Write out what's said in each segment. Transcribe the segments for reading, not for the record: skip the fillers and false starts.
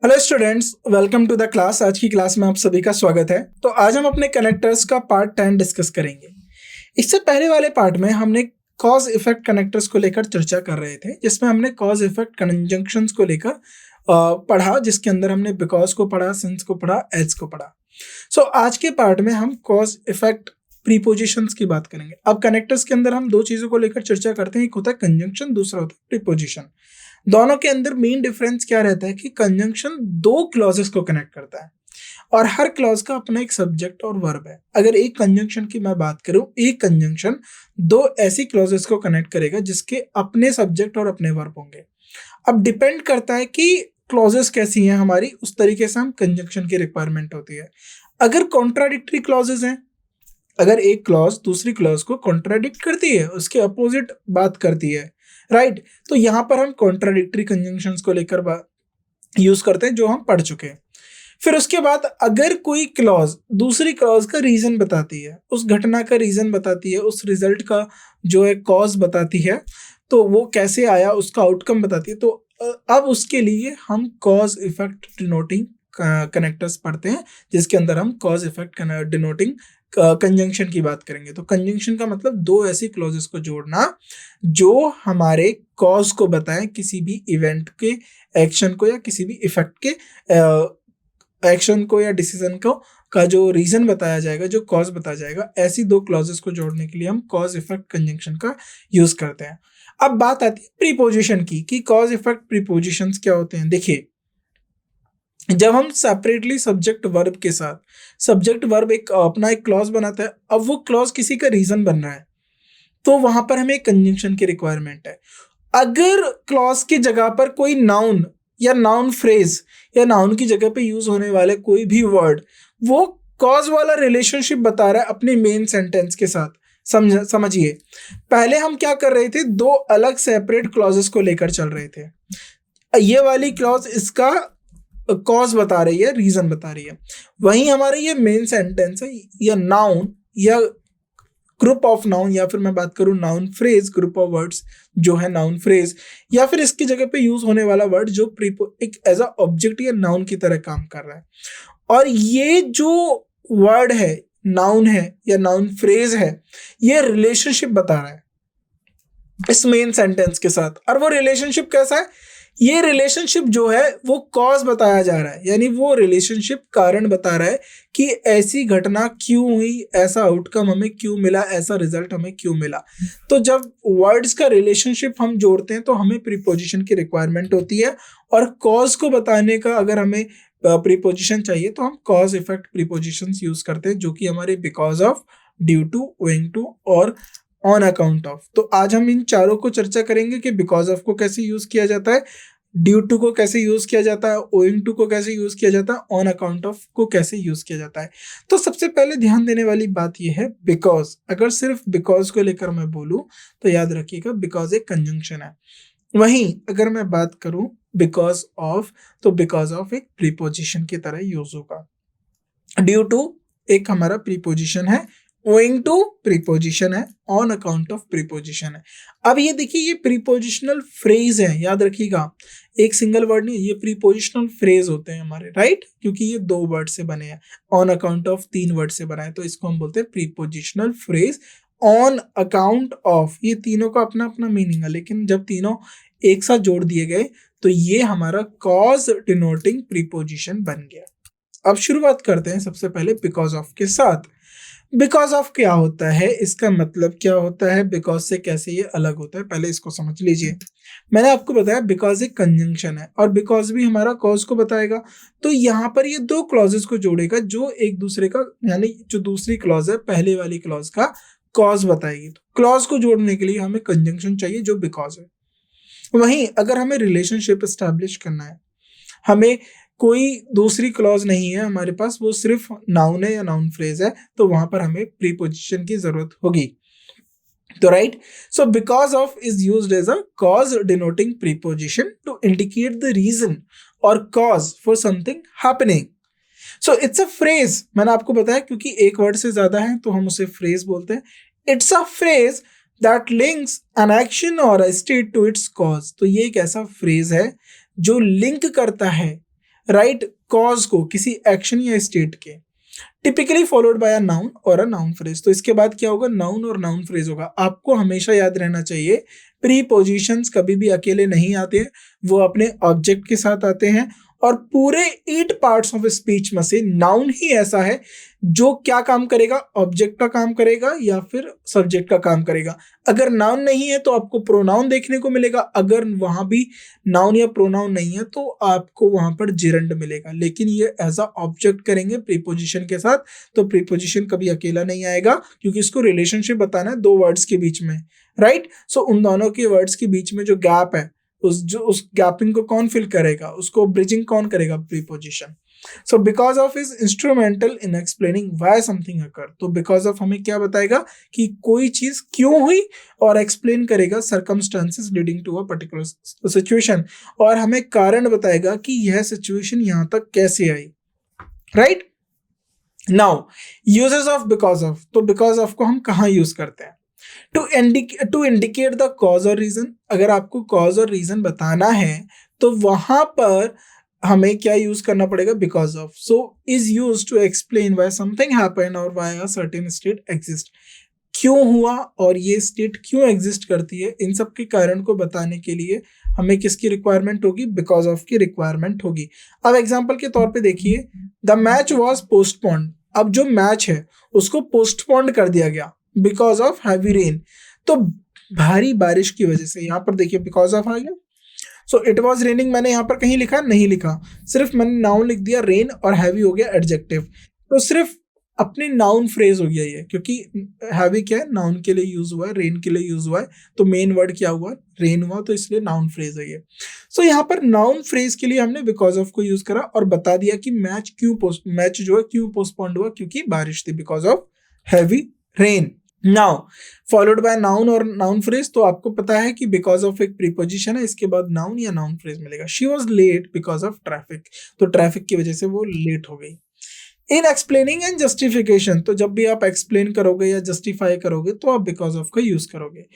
Hello students, welcome to the class. आज की class में आप सभी का स्वागत है। तो आज हम अपने कनेक्टर्स का पार्ट 10 डिस्कस करेंगे। इससे पहले वाले पार्ट में हमने कॉज इफेक्ट कनेक्टर्स को लेकर चर्चा कर रहे थे, जिसमें हमने कॉज इफेक्ट कंजंक्शंस को लेकर पढ़ा, जिसके अंदर हमने बिकॉज को पढ़ा, सिंस को पढ़ा, एज को पढ़ा। सो आज के पार्ट में हम कॉज इफेक्ट प्रीपोजिशंस की बात करेंगे। अब कनेक्टर्स के अंदर हम दो चीजों को लेकर चर्चा करते हैं, एक होता है कंजंक्शन, दूसरा होता है प्रीपोजिशन। दोनों के अंदर मेन डिफरेंस क्या रहता है कि कंजंक्शन दो क्लॉजेस को कनेक्ट करता है और हर क्लॉज का अपना एक सब्जेक्ट और वर्ब है। अगर एक कंजंक्शन की मैं बात करूं, एक कंजंक्शन दो ऐसी क्लॉजेस को कनेक्ट करेगा जिसके अपने सब्जेक्ट और अपने वर्ब होंगे। अब डिपेंड करता है कि क्लॉजेस कैसी हैं हमारी, उस तरीके से हम कंजंक्शन की रिक्वायरमेंट होती है। अगर कॉन्ट्राडिक्टरी क्लॉजेस हैं, अगर एक क्लॉज दूसरी क्लॉज को कॉन्ट्राडिक्ट करती है, उसके अपोजिट बात करती है, राइट, तो यहां पर हम कॉन्ट्राडिक्टरी कंजंक्शंस को लेकर यूज करते हैं, जो हम पढ़ चुके हैं। फिर उसके बाद अगर कोई क्लॉज दूसरी क्लॉज का रीजन बताती है, उस घटना का रीजन बताती है, उस रिजल्ट का जो है कॉज बताती है, तो वो कैसे आया उसका आउटकम बताती है, तो अब उसके लिए हम कॉज इफेक्ट डिनोटिंग कनेक्टर्स पढ़ते हैं, जिसके अंदर हम कॉज इफेक्ट डिनोटिंग कंजंक्शन की बात करेंगे। तो कंजंक्शन का मतलब दो ऐसी क्लॉजेस को जोड़ना जो हमारे कॉज को बताएं, किसी भी इवेंट के एक्शन को या किसी भी इफेक्ट के एक्शन को या डिसीजन को का जो रीजन बताया जाएगा, जो कॉज बताया जाएगा, ऐसी दो क्लॉजेस को जोड़ने के लिए हम कॉज इफेक्ट कंजंक्शन का यूज करते हैं। अब बात आती है प्रीपोजिशन की कि कॉज इफेक्ट प्रीपोजिशंस क्या होते हैं। देखिए, जब हम सेपरेटली सब्जेक्ट वर्ब के साथ, सब्जेक्ट वर्ब एक अपना एक क्लॉज बनाता है, अब वो क्लॉज किसी का रीजन बन रहा है, तो वहां पर हमें कंजंक्शन की रिक्वायरमेंट है। अगर क्लॉज की जगह पर कोई नाउन या नाउन फ्रेज या नाउन की जगह पे यूज होने वाले कोई भी वर्ड वो कॉज वाला रिलेशनशिप बता रहा है अपने मेन सेंटेंस के साथ, समझिए। पहले हम क्या कर रहे थे, दो अलग सेपरेट क्लॉजेस को लेकर चल रहे थे। ये वाली क्लॉज इसका कॉज बता रही है, रीजन बता रही है, वहीं हमारे ये मेन सेंटेंस है या नाउन या ग्रुप ऑफ नाउन, या फिर मैं बात करूं noun phrase, group of words जो है नाउन फ्रेज, या फिर इसकी जगह पे यूज होने वाला वर्ड जो एक एज अ ऑब्जेक्ट या नाउन की तरह काम कर रहा है। और ये जो वर्ड है, नाउन है या नाउन फ्रेज है, ये रिलेशनशिप बता रहा है इस मेन सेंटेंस के साथ। और वो रिलेशनशिप कैसा है, ये रिलेशनशिप जो है वो कॉज बताया जा रहा है, यानी वो रिलेशनशिप कारण बता रहा है कि ऐसी घटना क्यों हुई, ऐसा आउटकम हमें क्यों मिला, ऐसा रिजल्ट हमें क्यों मिला। तो जब वर्ड्स का रिलेशनशिप हम जोड़ते हैं तो हमें प्रीपोजिशन की रिक्वायरमेंट होती है, और कॉज को बताने का अगर हमें प्रीपोजिशन चाहिए तो हम कॉज इफेक्ट प्रीपोजिशंस यूज करते हैं, जो कि हमारे because of, due to, owing to और ऑन अकाउंट ऑफ। तो आज हम इन चारों को चर्चा करेंगे कि बिकॉज ऑफ को कैसे यूज किया जाता है, ड्यू टू को कैसे यूज किया जाता है, ओइंग टू को कैसे यूज किया जाता है, ऑन अकाउंट ऑफ को कैसे यूज किया जाता है। तो सबसे पहले ध्यान देने वाली बात यह है बिकॉज। अगर सिर्फ बिकॉज को लेकर मैं बोलूं तो याद रखिएगा बिकॉज एक कंजंक्शन है। वहीं अगर मैं बात करूं बिकॉज ऑफ, तो बिकॉज ऑफ एक प्रीपोजिशन की तरह यूज होगा। ड्यू टू एक हमारा प्रीपोजिशन है, ओइंग टू प्रीपोजिशन है, ऑन अकाउंट ऑफ प्रीपोजिशन है। अब ये देखिए, ये प्रीपोजिशनल फ्रेज है, याद रखिएगा, एक सिंगल वर्ड नहीं, ये प्रीपोजिशनल फ्रेज होते हैं हमारे, राइट, क्योंकि ये दो वर्ड से बने हैं, ऑन अकाउंट ऑफ तीन वर्ड से बना है, तो इसको हम बोलते हैं prepositional phrase. On account of, ये तीनों का अपना अपना मीनिंग है, लेकिन जब तीनों एक साथ जोड़ दिए गए तो ये हमारा कॉज डिनोटिंग प्रीपोजिशन बन गया। अब शुरुआत करते हैं सबसे पहले बिकॉज ऑफ के साथ। बिकॉज ऑफ क्या होता है, इसका मतलब क्या होता है, बिकॉज से कैसे ये अलग होता है, पहले इसको समझ लीजिए। मैंने आपको बताया बिकॉज एक कंजंक्शन है और बिकॉज भी हमारा कॉज को बताएगा, तो यहाँ पर ये दो क्लॉजेस को जोड़ेगा जो एक दूसरे का, यानी जो दूसरी क्लॉज है पहले वाली क्लॉज का कॉज बताएगी। तो क्लॉज को जोड़ने के लिए हमें कंजंक्शन चाहिए जो बिकॉज है। वहीं अगर हमें रिलेशनशिप एस्टैब्लिश करना है, हमें कोई दूसरी क्लॉज नहीं है हमारे पास, वो सिर्फ नाउन है या नाउन फ्रेज है, तो वहां पर हमें प्रीपोजिशन की जरूरत होगी। तो right, so because of is used as a cause denoting preposition to indicate the reason और cause for something happening. So it's a phrase, मैंने आपको बताया क्योंकि एक वर्ड से ज्यादा है तो हम उसे फ्रेज बोलते हैं। It's a phrase that links an action और a state to its cause. तो ये एक ऐसा फ्रेज है जो लिंक करता है राइट कॉज को किसी एक्शन या स्टेट के, typically followed by a noun और अ नाउन फ्रेज। तो इसके बाद क्या होगा, नाउन और नाउन फ्रेज होगा। आपको हमेशा याद रहना चाहिए प्रीपोजिशंस कभी भी अकेले नहीं आते हैं, वो अपने ऑब्जेक्ट के साथ आते हैं। और पूरे 8 पार्ट्स ऑफ स्पीच में से नाउन ही ऐसा है जो क्या काम करेगा, ऑब्जेक्ट का काम करेगा या फिर सब्जेक्ट का काम करेगा। अगर नाउन नहीं है तो आपको प्रोनाउन देखने को मिलेगा, अगर वहां भी नाउन या प्रोनाउन नहीं है तो आपको वहां पर जिरंड मिलेगा। लेकिन ये एज अ ऑब्जेक्ट करेंगे प्रीपोजिशन के साथ, तो प्रीपोजिशन कभी अकेला नहीं आएगा क्योंकि इसको रिलेशनशिप बताना है दो वर्ड्स के बीच में, राइट। सो उन दोनों के वर्ड्स के बीच में जो गैप है, उस गैपिंग को कौन फिल करेगा, उसको ब्रिजिंग कौन करेगा, preposition. So because of is instrumental in explaining why something occur. तो बिकॉज ऑफ हमें क्या बताएगा कि कोई चीज क्यों हुई, और एक्सप्लेन करेगा circumstances leading to a particular situation, और हमें कारण बताएगा कि यह सिचुएशन यहां तक कैसे आई, right. Now uses of because of. तो बिकॉज ऑफ को हम कहाँ यूज करते हैं, टू इंडिकेट द कॉज और रीजन। अगर आपको कॉज और रीजन बताना है तो वहां पर हमें क्या यूज करना पड़ेगा, because of. So is use to explain why something happened और why a certain state exist. क्यों हुआ और ये स्टेट क्यों एग्जिस्ट करती है, इन सब के कारण को बताने के लिए हमें किसकी रिक्वायरमेंट होगी, बिकॉज ऑफ की रिक्वायरमेंट होगी। अब एग्जांपल के तौर पे देखिए, द मैच वाज पोस्टपोन्ड। अब जो मैच है उसको पोस्टपोन्ड कर दिया गया बिकॉज ऑफ हैवी रेन। तो भारी बारिश की वजह से, यहाँ पर देखिए बिकॉज ऑफ आ गया। सो इट वॉज रेनिंग मैंने यहाँ पर कहीं लिखा नहीं लिखा, सिर्फ मैंने नाउन लिख दिया रेन और हैवी हो गया एडजेक्टिव। तो सिर्फ अपने नाउन फ्रेज हो गया ये, क्योंकि हैवी क्या है, नाउन के लिए यूज हुआ है, रेन के लिए यूज हुआ है, तो मेन वर्ड क्या हुआ, रेन हुआ, तो इसलिए नाउन फ्रेज है ये। सो यहाँ पर नाउन फ्रेज के लिए हमने बिकॉज ऑफ को यूज करा और बता दिया कि मैच जो है क्यों पोस्टपोन्ड हुआ, क्योंकि बारिश थी, because of heavy rain. Now followed bye noun और नाउन फ्रेज। तो आपको पता है कि बिकॉज ऑफ एक प्रीपोजिशन है, इसके बाद नाउन या नाउन फ्रेज मिलेगा। She was late because of traffic. तो ट्रैफिक की वजह से वो लेट हो गई। In explaining and justification. तो जब भी आप एक्सप्लेन करोगे या जस्टिफाई करोगे तो आप बिकॉज ऑफ का यूज करोगे।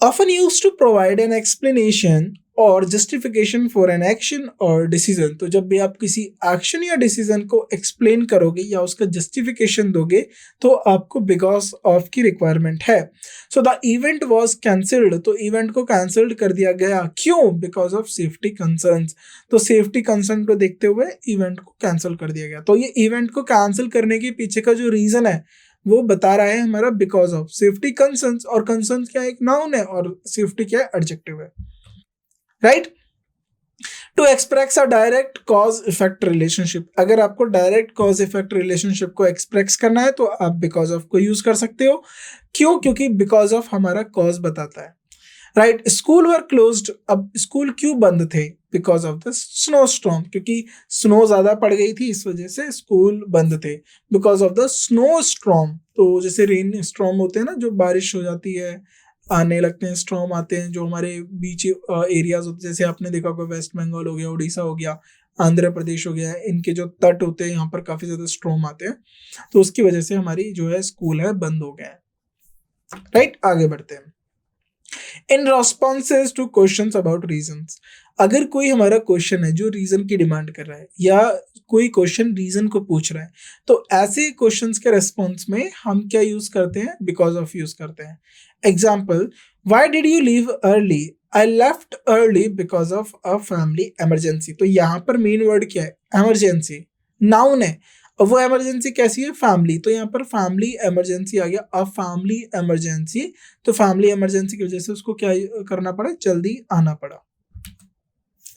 often used to provide an explanation और justification for an action और decision। तो जब भी आप किसी एक्शन या डिसीजन को एक्सप्लेन करोगे या उसका जस्टिफिकेशन दोगे तो आपको बिकॉज ऑफ की रिक्वायरमेंट है। So the event was cancelled. तो इवेंट को कैंसल्ड कर दिया गया, क्यों, बिकॉज ऑफ सेफ्टी कंसर्न्स। तो सेफ्टी कंसर्न को देखते हुए इवेंट को कैंसिल कर दिया गया। तो ये इवेंट को कैंसिल करने के पीछे का जो रीजन है वो बता रहा है हमारा बिकॉज ऑफ सेफ्टी कंसर्न्स। और कंसर्न्स क्या है, एक नाउन है, और सेफ्टी क्या है, एडजेक्टिव है, right. To express a direct cause effect relationship. अगर आपको डायरेक्ट कॉज इफेक्ट रिलेशनशिप को एक्सप्रेस करना है तो आप बिकॉज ऑफ को यूज कर सकते हो। क्यों, क्योंकि बिकॉज ऑफ हमारा कॉज बताता है, राइट। स्कूल वर क्लोज्ड। अब स्कूल क्यों बंद थे, because of the snow storm. क्योंकि स्नो ज्यादा पड़ गई थी, इस वजह से स्कूल बंद थे, because of the snow storm. तो जैसे रेन स्टॉर्म होते हैं ना, जो बारिश हो जाती है, आने लगते हैं, स्टॉर्म आते हैं, जो हमारे बीच एरियाज होते हैं, जैसे आपने देखा होगा वेस्ट बंगाल हो गया, उड़ीसा हो गया, आंध्र प्रदेश हो गया, इनके जो तट होते हैं यहाँ पर काफी ज्यादा स्टॉर्म आते हैं। तो उसकी वजह से हमारी जो है स्कूल है बंद हो गए हैं, राइट। आगे बढ़ते हैं। In responses to questions about reasons. अगर कोई हमारा क्वेश्चन है जो रीजन की डिमांड कर रहा है या कोई क्वेश्चन रीजन को पूछ रहा है, तो ऐसे क्वेश्चंस के रेस्पॉन्स में हम क्या यूज करते हैं, बिकॉज ऑफ यूज करते हैं। Example, why did you leave early, I left early because of a family emergency. तो यहाँ पर मेन वर्ड क्या है, इमरजेंसी, नाउन है। अब वो इमरजेंसी कैसी है, फैमिली। तो यहाँ पर फैमिली इमरजेंसी आ गया, अब फैमिली इमरजेंसी। तो फैमिली इमरजेंसी की वजह से उसको क्या करना पड़ा, जल्दी आना पड़ा,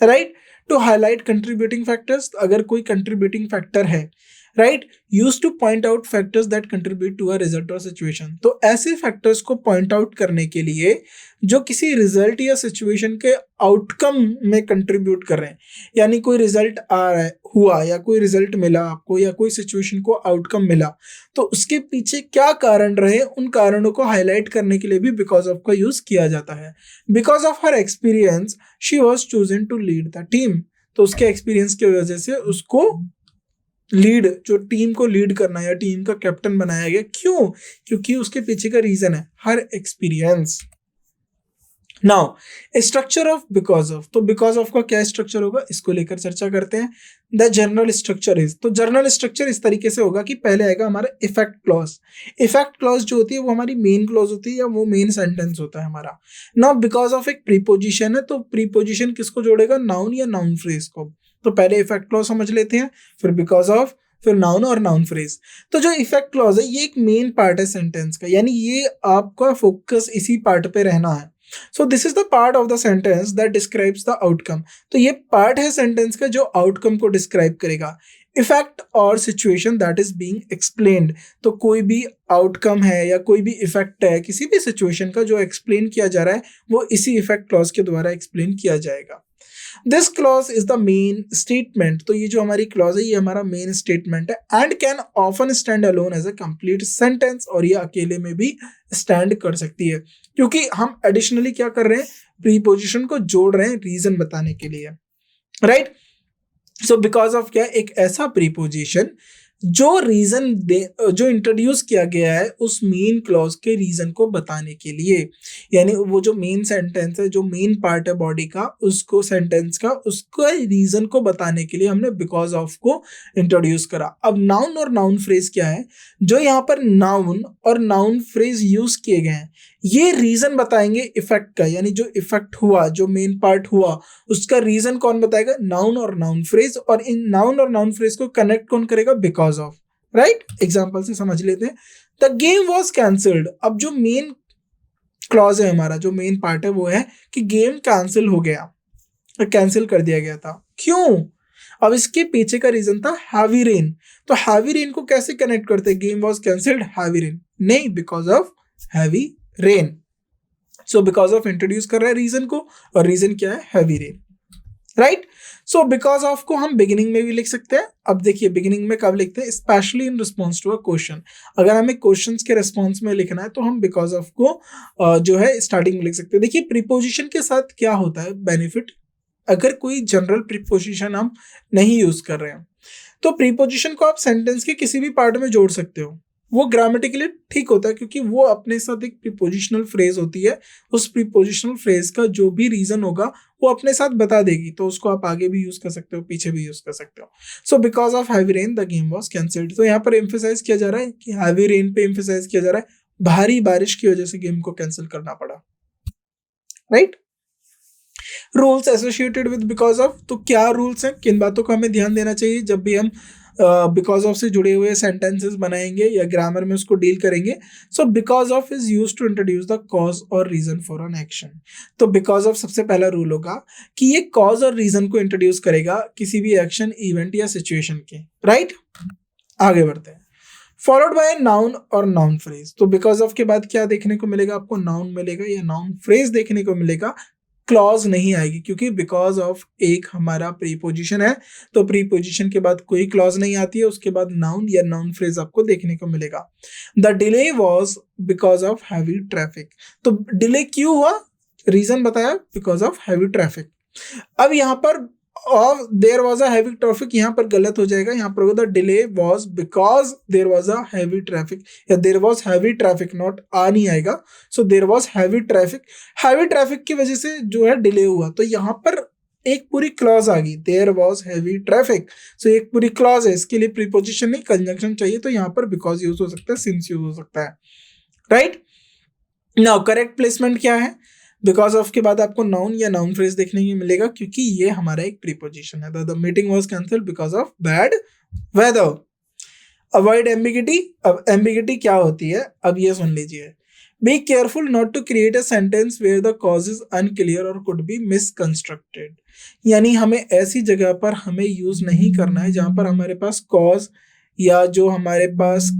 right. To highlight contributing factors. अगर कोई कंट्रीब्यूटिंग फैक्टर है, right, use to point out factors that contribute to a result और सिचुएशन। तो ऐसे फैक्टर्स को पॉइंट आउट करने के लिए जो किसी रिजल्ट या सिचुएशन के आउटकम में कंट्रीब्यूट कर रहे हैं, यानी कोई रिजल्ट आ रहा है, हुआ, या कोई रिजल्ट मिला आपको, या कोई सिचुएशन को आउटकम मिला, तो उसके पीछे क्या कारण रहे, उन कारणों को हाईलाइट करने के लिए भी बिकॉज ऑफ का यूज किया जाता है। Because of her experience she was chosen to lead the team. तो उसके एक्सपीरियंस की वजह से उसको लीड, जो टीम को लीड करना या टीम का कैप्टन बनाया गया। क्यों, क्योंकि उसके पीछे का रीजन है हर experience, now structure of because of, तो बिकॉज ऑफ का क्या स्ट्रक्चर होगा इसको लेकर चर्चा करते हैं। द जनरल स्ट्रक्चर इज, तो जनरल स्ट्रक्चर इस तरीके से होगा कि पहले आएगा हमारा इफेक्ट क्लॉज। इफेक्ट क्लॉज जो होती है वो हमारी मेन क्लॉज होती है या वो मेन सेंटेंस होता है हमारा। नाउ बिकॉज ऑफ एक प्रीपोजिशन है, तो प्रीपोजिशन किसको जोड़ेगा, नाउन या नाउन फ्रेज को। तो पहले इफेक्ट क्लॉज समझ लेते हैं, फिर बिकॉज ऑफ, फिर नाउन और नाउन फ्रेज। तो जो इफेक्ट क्लॉज है ये एक मेन पार्ट है सेंटेंस का, यानी ये आपका फोकस इसी पार्ट पे रहना है। So this is the part of the sentence that describes the outcome. तो ये पार्ट है सेंटेंस का जो आउटकम को डिस्क्राइब करेगा। इफेक्ट और situation that is being explained, तो कोई भी आउटकम है या कोई भी इफेक्ट है किसी भी सिचुएशन का जो एक्सप्लेन किया जा रहा है वो इसी इफेक्ट क्लॉज के द्वारा एक्सप्लेन किया जाएगा। This clause is the main statement, तो ये जो हमारी क्लॉज है ये हमारा मेन स्टेटमेंट है। And can often stand alone as a complete sentence, और ये अकेले में भी स्टैंड कर सकती है क्योंकि हम एडिशनली क्या कर रहे हैं, प्रीपोजिशन को जोड़ रहे हैं रीजन बताने के लिए, राइट। सो बिकॉज ऑफ क्या, एक ऐसा प्रीपोजिशन जो रीजन जो इंट्रोड्यूस किया गया है उस मेन क्लॉज के रीजन को बताने के लिए, यानी वो जो मेन सेंटेंस है, जो मेन पार्ट है बॉडी का, उसको सेंटेंस का, उसको रीजन को बताने के लिए हमने बिकॉज ऑफ को इंट्रोड्यूस करा। अब नाउन और नाउन फ्रेज क्या है, जो यहाँ पर नाउन और नाउन फ्रेज यूज किए गए हैं ये रीजन बताएंगे इफेक्ट का, यानी जो इफेक्ट हुआ, जो मेन पार्ट हुआ, उसका रीजन कौन बताएगा, नाउन और नाउन फ्रेज। और इन नाउन और नाउन फ्रेज को कनेक्ट कौन करेगा, बिकॉज ऑफ, राइट। एग्जांपल से समझ लेते हैं। द गेम वॉज कैंसल्ड, अब जो मेन क्लॉज है हमारा, जो मेन पार्ट है वो है कि गेम कैंसिल हो गया, कैंसिल कर दिया गया था। क्यों, अब इसके पीछे का रीजन था हैवी रेन। तो हैवी रेन को कैसे कनेक्ट करते हैं, game was cancelled heavy rain, नहीं, because of heavy rain. So because of introduce कर रहा है रीजन को, और रीजन क्या है, heavy rain, right. So because of को हम बिगिनिंग में भी लिख सकते हैं। अब देखिए बिगिनिंग में कब लिखते हैं, specially in response to a question. अगर हमें क्वेश्चन के रिस्पॉन्स में लिखना है तो हम बिकॉज ऑफ को जो है स्टार्टिंग में लिख सकते हैं। देखिए प्रीपोजिशन के साथ क्या होता है बेनिफिट, अगर कोई जनरल प्रीपोजिशन हम नहीं यूज कर रहे हैं तो प्रीपोजिशन को आप सेंटेंस के किसी भी पार्ट में जोड़ सकते हो। वो ग्रामेटिकली ठीक होता है क्योंकि वो अपने साथ एक प्रीपोजिशनल फ्रेज होती है, उस प्रीपोजिशनल फ्रेज का जो भी रीजन होगा वो अपने साथ बता देगी, तो उसको आप आगे भी यूज कर सकते हो, पीछे भी यूज कर सकते हो। सो because of heavy rain the game was cancelled, तो यहाँ पर एम्फेसाइज किया जा रहा है कि हैवी रेन पे एम्फेसाइज किया जा रहा है, भारी बारिश की वजह से गेम को कैंसिल करना पड़ा, right. Rules associated with because of, तो क्या रूल्स हैं, किन बातों को हमें ध्यान देना चाहिए जब भी हम बिकॉज ऑफ से जुड़े हुए सेंटेंसेस बनाएंगे या ग्रामर में उसको डील करेंगे। So because of is use to introduce the cause और रीजन फॉर एन एक्शन। तो बिकॉज ऑफ सबसे पहला रूल होगा कि ये कॉज और रीजन को इंट्रोड्यूस करेगा किसी भी एक्शन, इवेंट या सिचुएशन के, राइट। आगे बढ़ते हैं। फॉलोड बाय नाउन और नाउन फ्रेज, तो बिकॉज ऑफ के बाद क्या देखने को मिलेगा आपको, नाउन मिलेगा या नाउन फ्रेज देखने को मिलेगा, क्लॉज नहीं आएगी क्योंकि बिकॉज ऑफ एक हमारा प्रीपोजिशन है, तो प्रीपोजिशन के बाद कोई क्लॉज नहीं आती है, उसके बाद नाउन या नाउन फ्रेज आपको देखने को मिलेगा। The delay was because of heavy traffic, तो डिले क्यों हुआ, रीजन बताया, बिकॉज ऑफ हैवी ट्रैफिक। अब यहाँ पर और there was a heavy traffic, यहाँ पर गलत हो जाएगा, यहाँ पर होगा the delay was because there was a heavy traffic, या there was heavy traffic, not आ नहीं आएगा। So there was heavy traffic, heavy traffic की वजह से जो है डिले हुआ, तो यहाँ पर एक पूरी क्लॉज आ गई, देयर वॉज हैवी ट्रैफिक। सो एक पूरी क्लॉज है, इसके लिए प्रीपोजिशन नहीं कंजंक्शन चाहिए, तो यहाँ पर बिकॉज यूज हो सकता है, सिंस यूज हो सकता है, राइट। नाउ करेक्ट प्लेसमेंट क्या है, बिकॉज ऑफ के बाद आपको नाउन या नाउन फ्रेज देखने को मिलेगा क्योंकि ये हमारा एक प्रीपोजिशन है। The meeting was cancelled because of bad weather. Avoid ambiguity, अब एम्बिगिटी क्या होती है, अब ये सुन लीजिए। Be careful not to create a sentence where the cause is unclear और कुड बी मिसकंस्ट्रक्टेड, यानी हमें ऐसी जगह पर हमें यूज नहीं करना है जहां पर हमारे पास कॉज या जो हमारे पास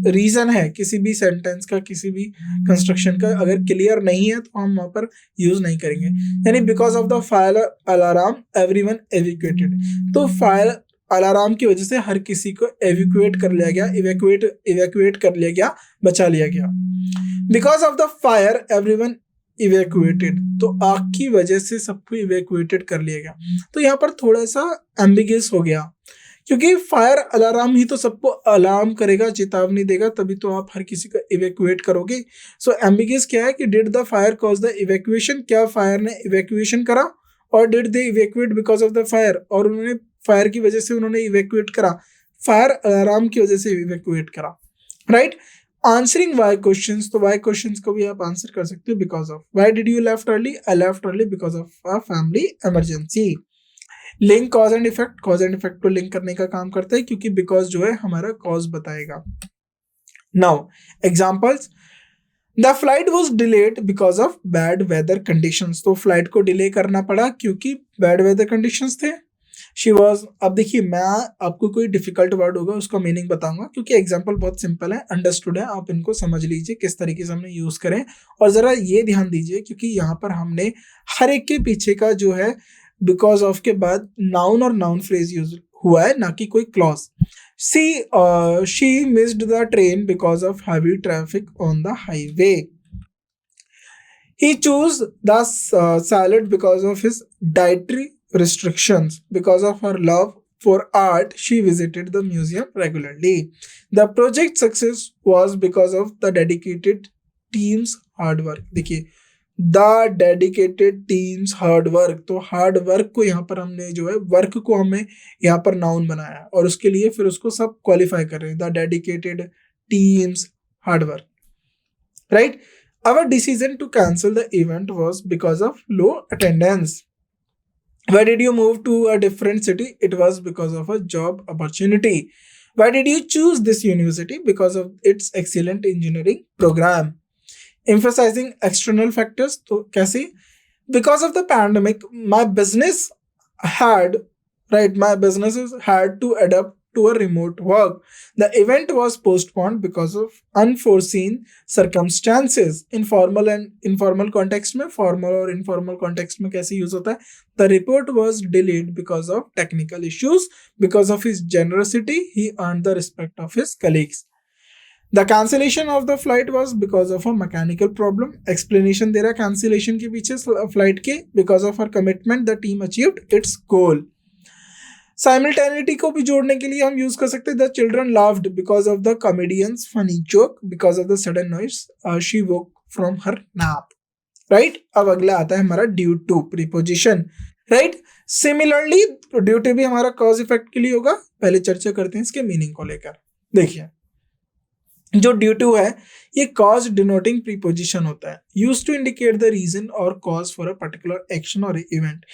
रीजन है किसी भी सेंटेंस का, किसी भी कंस्ट्रक्शन का, अगर क्लियर नहीं है तो हम वहां पर यूज नहीं करेंगे। यानी because of the fire alarm everyone evacuated, तो फायर अलार्म की वजह से हर किसी को एविक्यूएट कर लिया गया, इवैक्यूएट कर लिया गया, बचा लिया गया। Because of the fire everyone evacuated, तो आग की वजह से सबको इवैक्यूएटेड कर लिया गया। तो यहाँ पर थोड़ा सा एम्बिगियस हो गया क्योंकि फायर अलार्म ही तो सबको अलार्म करेगा, चेतावनी देगा, तभी तो आप हर किसी का इवैक्यूएट करोगे। सो एम्बिगियस क्या है कि did the fire cause the evacuation, क्या फायर ने इवैक्यूएशन करा, और did they evacuate because of the fire, और उन्होंने फायर की वजह से उन्होंने इवैक्यूएट करा, फायर अलार्म की वजह से इवैक्यूएट करा, राइट। आंसरिंग वाई क्वेश्चंस, तो वाई क्वेश्चंस को भी आप आंसर कर सकते हो because of. Why did you left early, I left early because of a family emergency. Link cause and effect, cause and effect को लिंक करने का काम करता है क्योंकि बिकॉज जो है हमारा कॉज बताएगा। Now examples, the flight was delayed because of bad weather conditions, तो फ्लाइट को डिले करना पड़ा क्योंकि बैड वेदर कंडीशंस थे। शी वॉज, अब देखिए मैं आपको कोई डिफिकल्ट वर्ड होगा उसका मीनिंग बताऊंगा क्योंकि एग्जाम्पल बहुत सिंपल है, अंडरस्टूड है, आप इनको समझ लीजिए किस तरीके से हमने यूज करें। और जरा ये ध्यान दीजिए क्योंकि यहाँ पर हमने हर एक के पीछे का जो है बिकॉज ऑफ के बाद नाउन और नाउन फ्रेज यूज हुआ है, ना कि कोई clause. She missed the train because of heavy traffic on the highway. He chose the salad because of his dietary restrictions. Because of her love for art, she visited the museum regularly. The project success was because of the dedicated team's hard work. देखिए, the dedicated team's hard work, तो hard work को यहाँ पर हमने जो है work को हमें यहाँ पर नाउन बनाया और उसके लिए फिर उसको सब क्वालिफाई कर रहे हैं, the dedicated team's hard work, right? Our decision to cancel the event was because of low attendance. Why did you move to a different city? It was because of a job opportunity. Why did you choose this university? Because of its excellent engineering program. Emphasizing external factors, तो कैसे? Because of the pandemic, my businesses had to adapt to a remote work. The event was postponed because of unforeseen circumstances. Informal and informal context में, formal और informal context में कैसे use होता है? The report was delayed because of technical issues. Because of his generosity, he earned the respect of his colleagues. The cancellation of the flight was because of a mechanical problem. Explanation दे रहा है cancellation के पीछे flight के, because of her commitment, the team achieved its goal. साइमल्टेनिटी को भी जोड़ने के लिए हम यूज कर सकते हैं, the children laughed because of the comedian's funny joke, because of the sudden noise she woke from her nap, right. अब अगला आता है हमारा due to preposition, right. Similarly due to भी हमारा कॉज इफेक्ट के लिए होगा, पहले चर्चा करते हैं इसके मीनिंग को लेकर। देखिए, जो ड्यू टू है ये कॉज डिनोटिंग प्रीपोजिशन होता है, use to indicate the reason और cause for a particular action और इवेंट।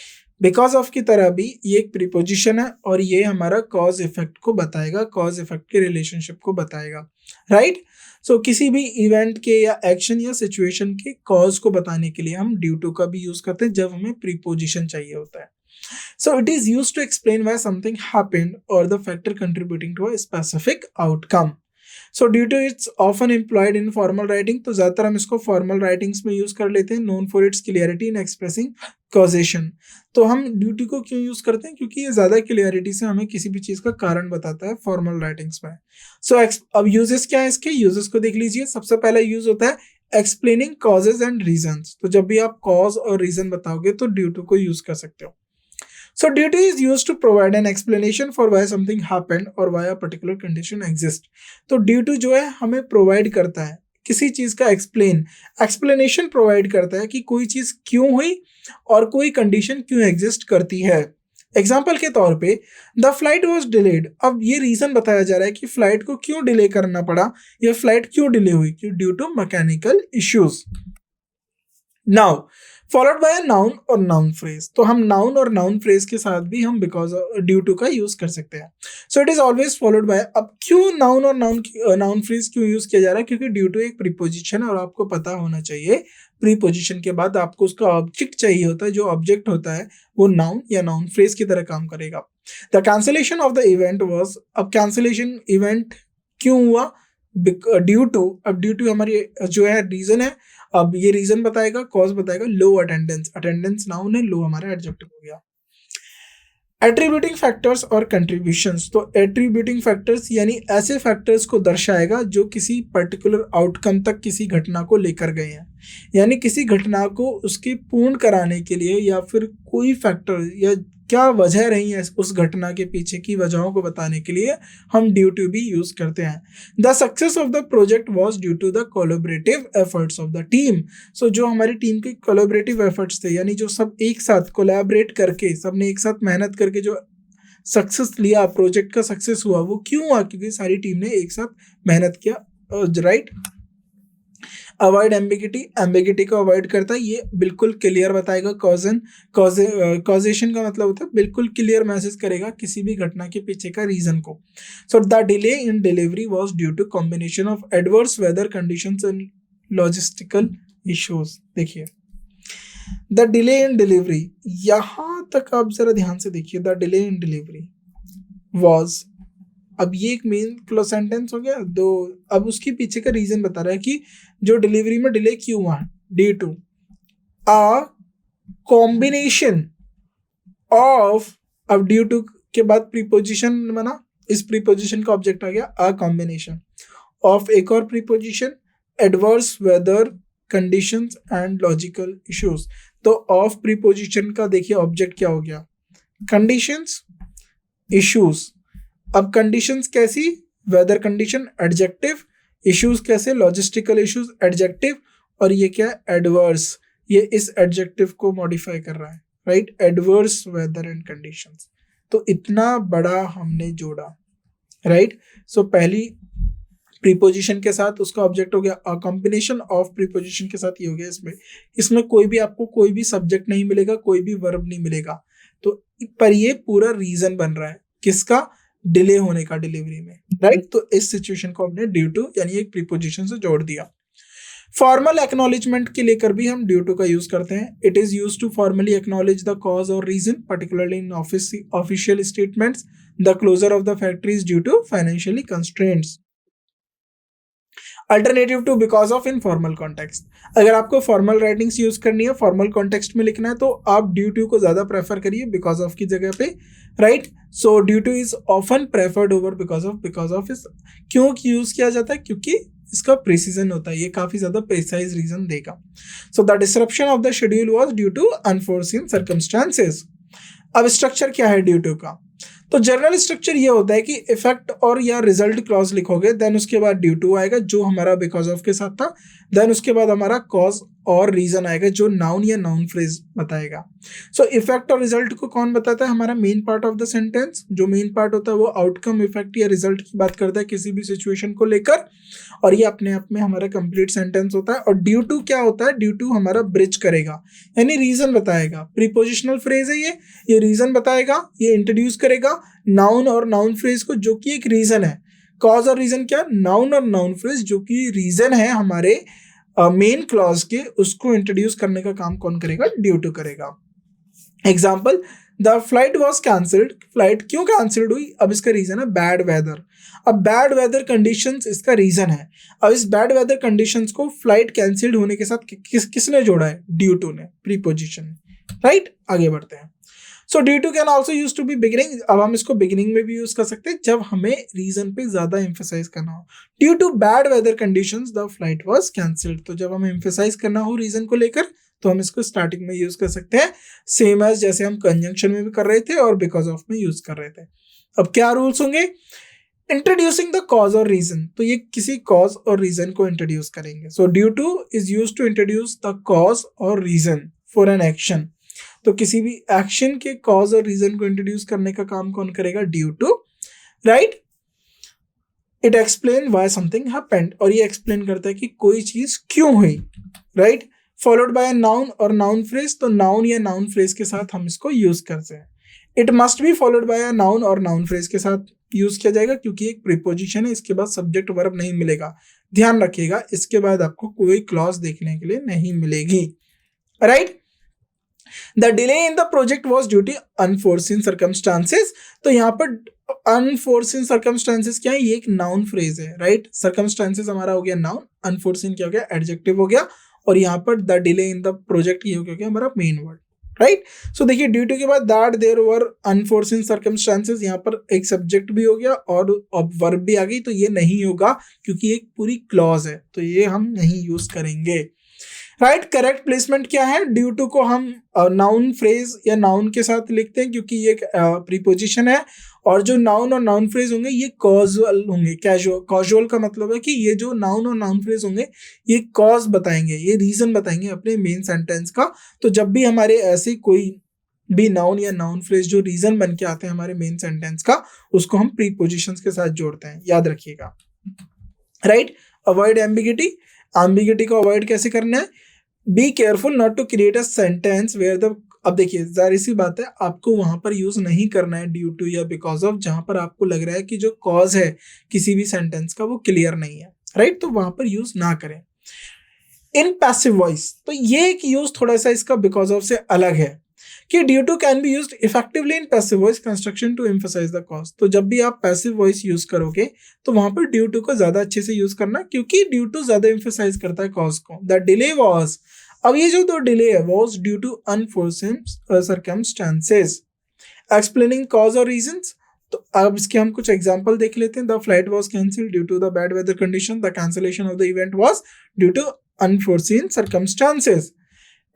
बिकॉज ऑफ की तरह भी ये एक प्रीपोजिशन है और ये हमारा कॉज इफेक्ट को बताएगा, कॉज इफेक्ट के रिलेशनशिप को बताएगा, राइट। सो किसी भी इवेंट के या एक्शन या सिचुएशन के कॉज को बताने के लिए हम ड्यू टू का भी यूज करते हैं जब हमें प्रीपोजिशन चाहिए होता है। So it is used to explain why something happened और the factor contributing to a specific outcome. So due to it's often employed in formal writing, तो ज्यादातर हम इसको फॉर्मल राइटिंग्स में यूज कर लेते हैं। Known for its clarity in expressing causation, तो हम ड्यू टू को क्यों यूज करते हैं? क्योंकि ये ज्यादा क्लियरिटी से हमें किसी भी चीज का कारण बताता है फॉर्मल राइटिंग्स में। सो अब यूजेस क्या है इसके, यूजेस को देख लीजिए। सबसे पहला यूज होता है एक्सप्लेनिंग कॉजेज एंड रीजंस, तो जब भी आप कॉज और रीजन बताओगे तो ड्यू टू को यूज कर सकते हो। So due to is used to provide an explanation for why something happened or why a particular condition exists. तो due to जो है हमें provide करता है किसी चीज का explanation provide करता है कि कोई चीज क्यों हुई और कोई condition क्यों exist करती है। एग्जाम्पल के तौर पे द फ्लाइट वॉज डिलेड, अब ये रीजन बताया जा रहा है कि फ्लाइट को क्यों डिले करना पड़ा या फ्लाइट क्यों डिले हुई, due to mechanical issues. Now followed by a noun और नाउन फ्रेज, तो हम नाउन और नाउन फ्रेज के साथ भी हम बिकॉज ड्यू टू का यूज कर सकते हैं। सो it is always followed by, अब क्यों नाउन और नाउन फ्रेज क्यों यूज किया जा रहा है? क्योंकि ड्यू टू एक प्रीपोजिशन है और आपको पता होना चाहिए प्रीपोजिशन के बाद आपको उसका ऑब्जेक्ट चाहिए होता है, जो ऑब्जेक्ट होता है वो नाउन या नाउन फ्रेज की तरह काम करेगा। The cancellation of the event was, अब कैंसिलेशन इवेंट क्यों हुआ? ड्यू टू, अब ड्यू टू हमारी जो है रीजन है, अब ये रीजन बताएगा, कॉज बताएगा लो अटेंडेंस, अटेंडेंस नाउन है, लो हमारा एडजेक्टिव हो गया। एट्रीब्यूटिंग फैक्टर्स और कंट्रीब्यूशंस, तो एट्रीब्यूटिंग फैक्टर्स यानी ऐसे फैक्टर्स को दर्शाएगा जो किसी पर्टिकुलर आउटकम तक किसी घटना को लेकर गए हैं, यानी किसी घटना को उसके पूर्ण कराने के लिए या फिर कोई फैक्टर या क्या वजह रही है उस घटना के पीछे की वजहों को बताने के लिए हम ड्यू टू भी यूज करते हैं। The success of the project was due to the collaborative efforts of the team. So जो हमारी टीम के कोलैबोरेटिव एफर्ट्स थे, यानी जो सब एक साथ कोलैबोरेट करके, सबने एक साथ मेहनत करके जो सक्सेस लिया, प्रोजेक्ट का सक्सेस हुआ, वो क्यों हुआ? क्योंकि सारी टीम ने एक साथ मेहनत किया, राइट। अवॉइड एम्बिगिटी को अवॉइड करता है, ये बिल्कुल क्लियर बताएगा। कॉजेशन का मतलब होता है बिल्कुल क्लियर मैसेज करेगा किसी भी घटना के पीछे का रीजन को। So the delay in delivery was due to combination of adverse weather conditions and logistical issues. देखिए द डिले इन डिलीवरी, यहां तक आप जरा ध्यान से देखिए। The delay in delivery was, अब ये एक मेन क्लोज सेंटेंस हो गया दो। अब उसके पीछे का रीजन बता रहा है कि जो डिलीवरी में डिले क्यों हुआ है, due to a combination of, अब ड्यू टू के बाद प्रीपोजिशन बना, इस प्रीपोजिशन का ऑब्जेक्ट आ गया अ कॉम्बिनेशन ऑफ, एक और preposition adverse weather conditions and logical issues. तो ऑफ प्रीपोजिशन का देखिए ऑब्जेक्ट क्या हो गया, कंडीशंस, इश्यूज। अब कंडीशंस कैसी, वेदर कंडीशन एडजेक्टिव, इश्यूज कैसे, लॉजिस्टिकल इश्यूज एडजेक्टिव, और ये क्या है, एडवर्स, ये इस एडजेक्टिव को मॉडिफाई कर रहा है, right, adverse weather and conditions. तो इतना बड़ा हमने जोड़ा, राइट। सो पहली प्रीपोजिशन के साथ उसका ऑब्जेक्ट हो गया, अ कॉम्बिनेशन ऑफ प्रीपोजिशन के साथ ये हो गया। इसमें कोई भी आपको कोई भी सब्जेक्ट नहीं मिलेगा, कोई भी वर्ब नहीं मिलेगा, तो पर ये पूरा रीजन बन रहा है किसका, डिले होने का डिलीवरी में, राइट। तो इस सिचुएशन को हमने ड्यू टू यानी एक प्रीपोजिशन से जोड़ दिया। फॉर्मल एक्नॉलेजमेंट के लेकर भी हम ड्यू टू का यूज करते हैं। It is use to formally acknowledge the cause और reason, particularly in official statements. The closure of the factory is due to financially constraints. Alternative to because of in formal context, अगर आपको formal writings use करनी है, formal context में लिखना है, तो आप ड्यू टू को ज्यादा प्रेफर करिए बिकॉज ऑफ की जगह पे, right. So due to is often preferred over because of. Because of is क्यों यूज किया जाता है, क्योंकि इसका प्रिसीजन होता है, ये काफी ज्यादा प्रिसाइज रीजन देगा। So the disruption of the schedule was due to unforeseen circumstances. अब स्ट्रक्चर क्या है ड्यू टू का, तो जनरल स्ट्रक्चर ये होता है कि इफेक्ट और या रिजल्ट क्लॉज लिखोगे, देन उसके बाद ड्यू टू आएगा जो हमारा बिकॉज ऑफ के साथ था, देन उसके बाद हमारा कॉज और रीजन आएगा जो नाउन या नाउन फ्रेज बताएगा। सो इफेक्ट और रिजल्ट को कौन बताता है, हमारा main part of the sentence. जो मेन पार्ट होता है वो आउटकम, इफेक्ट या रिजल्ट की बात करता है किसी भी सिचुएशन को लेकर, और ये अपने आप में हमारा कंप्लीट सेंटेंस होता है। और ड्यू टू क्या होता है, ड्यू टू हमारा ब्रिज करेगा, यानी रीजन बताएगा। प्रीपोजिशनल फ्रेज है ये रीजन बताएगा, ये इंट्रोड्यूस करेगा नाउन और नाउन फ्रेज को, जो कि एक रीजन है। कॉज और रीजन क्या, नाउन और नाउन फ्रेज जो कि रीजन है हमारे मेन क्लॉज के, उसको इंट्रोड्यूस करने का काम कौन करेगा, ड्यू टू करेगा। Example, the flight was cancelled, flight क्यों कैंसल्ड हुई, अब इसका रीजन है बैड वेदर। अब बैड वेदर कंडीशंस इसका रीजन है। अब इस बैड वेदर कंडीशंस को फ्लाइट कैंसल्ड होने के साथ किसने जोड़ा है, ड्यू टू ने, प्रीपोजिशन, राइट। आगे बढ़ते हैं। So due to can also use to be beginning, अब हम इसको बिगिनिंग में भी यूज कर सकते हैं जब हमें रीजन पे ज्यादा एम्फेसाइज करना हो। Due to bad weather conditions the flight was cancelled, तो जब हमें एम्फेसाइज करना हो रीजन को लेकर तो हम इसको स्टार्टिंग में यूज कर सकते हैं, सेम एज जैसे हम कंजंक्शन में भी कर रहे थे और बिकॉज ऑफ में यूज कर रहे थे। अब क्या रूल्स होंगे, इंट्रोड्यूसिंग द कॉज और रीजन, तो ये किसी कॉज और रीजन को इंट्रोड्यूस करेंगे। So due to is use to introduce the cause और रीजन फॉर एन एक्शन, तो किसी भी एक्शन के कॉज और रीजन को इंट्रोड्यूस करने का काम कौन करेगा, due to, right. It explain why something happened, और ये एक्सप्लेन करता है कि कोई चीज क्यों हुई, right. Followed by a noun और नाउन फ्रेज, तो नाउन या नाउन फ्रेज के साथ हम इसको यूज करते हैं। It must be followed by a noun और नाउन फ्रेज के साथ यूज किया जाएगा क्योंकि एक प्रीपोजिशन है, इसके बाद सब्जेक्ट वर्ब नहीं मिलेगा, ध्यान रखिएगा। इसके बाद आपको कोई क्लॉज देखने के लिए नहीं मिलेगी, right. The delay in the project was due to unforeseen circumstances, तो यहाँ पर अनफोर्सिन सर्कमस्टांसेस क्या है, ये एक नाउन फ्रेज है, राइट। सर्कमस्टांसेस हमारा हो गया नाउन, अनफोर्सिन क्या हो गया, एडजेक्टिव हो गया, और यहाँ पर the delay in the project ये हो गया हमारा मेन वर्ड, राइट। सो देखिए ड्यू टू के बाद that there were unforeseen circumstances, यहाँ पर एक सब्जेक्ट भी हो गया और वर्ब भी आ गई, तो ये नहीं होगा क्योंकि एक पूरी क्लॉज है, तो ये हम नहीं यूज करेंगे, राइट, करेक्ट प्लेसमेंट क्या है? ड्यू टू को हम नाउन फ्रेज या नाउन के साथ लिखते हैं क्योंकि ये प्रीपोजिशन है, और जो नाउन और नाउन फ्रेज होंगे ये कॉजुअल होंगे। कॉजुअल का मतलब है कि ये जो नाउन और नाउन फ्रेज होंगे ये कॉज बताएंगे, ये रीजन बताएंगे अपने मेन सेंटेंस का। तो जब भी हमारे ऐसे कोई भी नाउन या नाउन फ्रेज जो रीजन बन के आते हैं हमारे मेन सेंटेंस का, उसको हम प्रीपोजिशंस के साथ जोड़ते हैं, याद रखिएगा। Right, avoid ambiguity. एम्बिगिटी को अवॉइड कैसे करना है? Be careful not to create a sentence where the, अब देखिए जाहिर सी बात है आपको वहां पर यूज नहीं करना है ड्यू टू या बिकॉज ऑफ, जहां पर आपको लग रहा है कि जो कॉज है किसी भी सेंटेंस का वो क्लियर नहीं है। राइट, तो वहां पर यूज ना करें। इन पैसिव वॉइस, तो ये एक यूज थोड़ा सा इसका बिकॉज ऑफ से अलग है कि due to can be used effectively in passive voice construction to emphasize the cause. तो जब भी आप पैसिव वॉइस यूज करोगे तो वहां पर ड्यू टू को ज्यादा अच्छे से यूज करना, क्योंकि ड्यू टू ज्यादा एम्फसाइज करता है कॉज को। द डिले वॉज, अब ये जो दो डिले है was due to unforeseen circumstances. Explaining cause और रीजंस, तो अब इसके हम कुछ एग्जांपल देख लेते हैं। The flight was cancelled due to the bad weather condition. The cancellation of the event was due to unforeseen circumstances.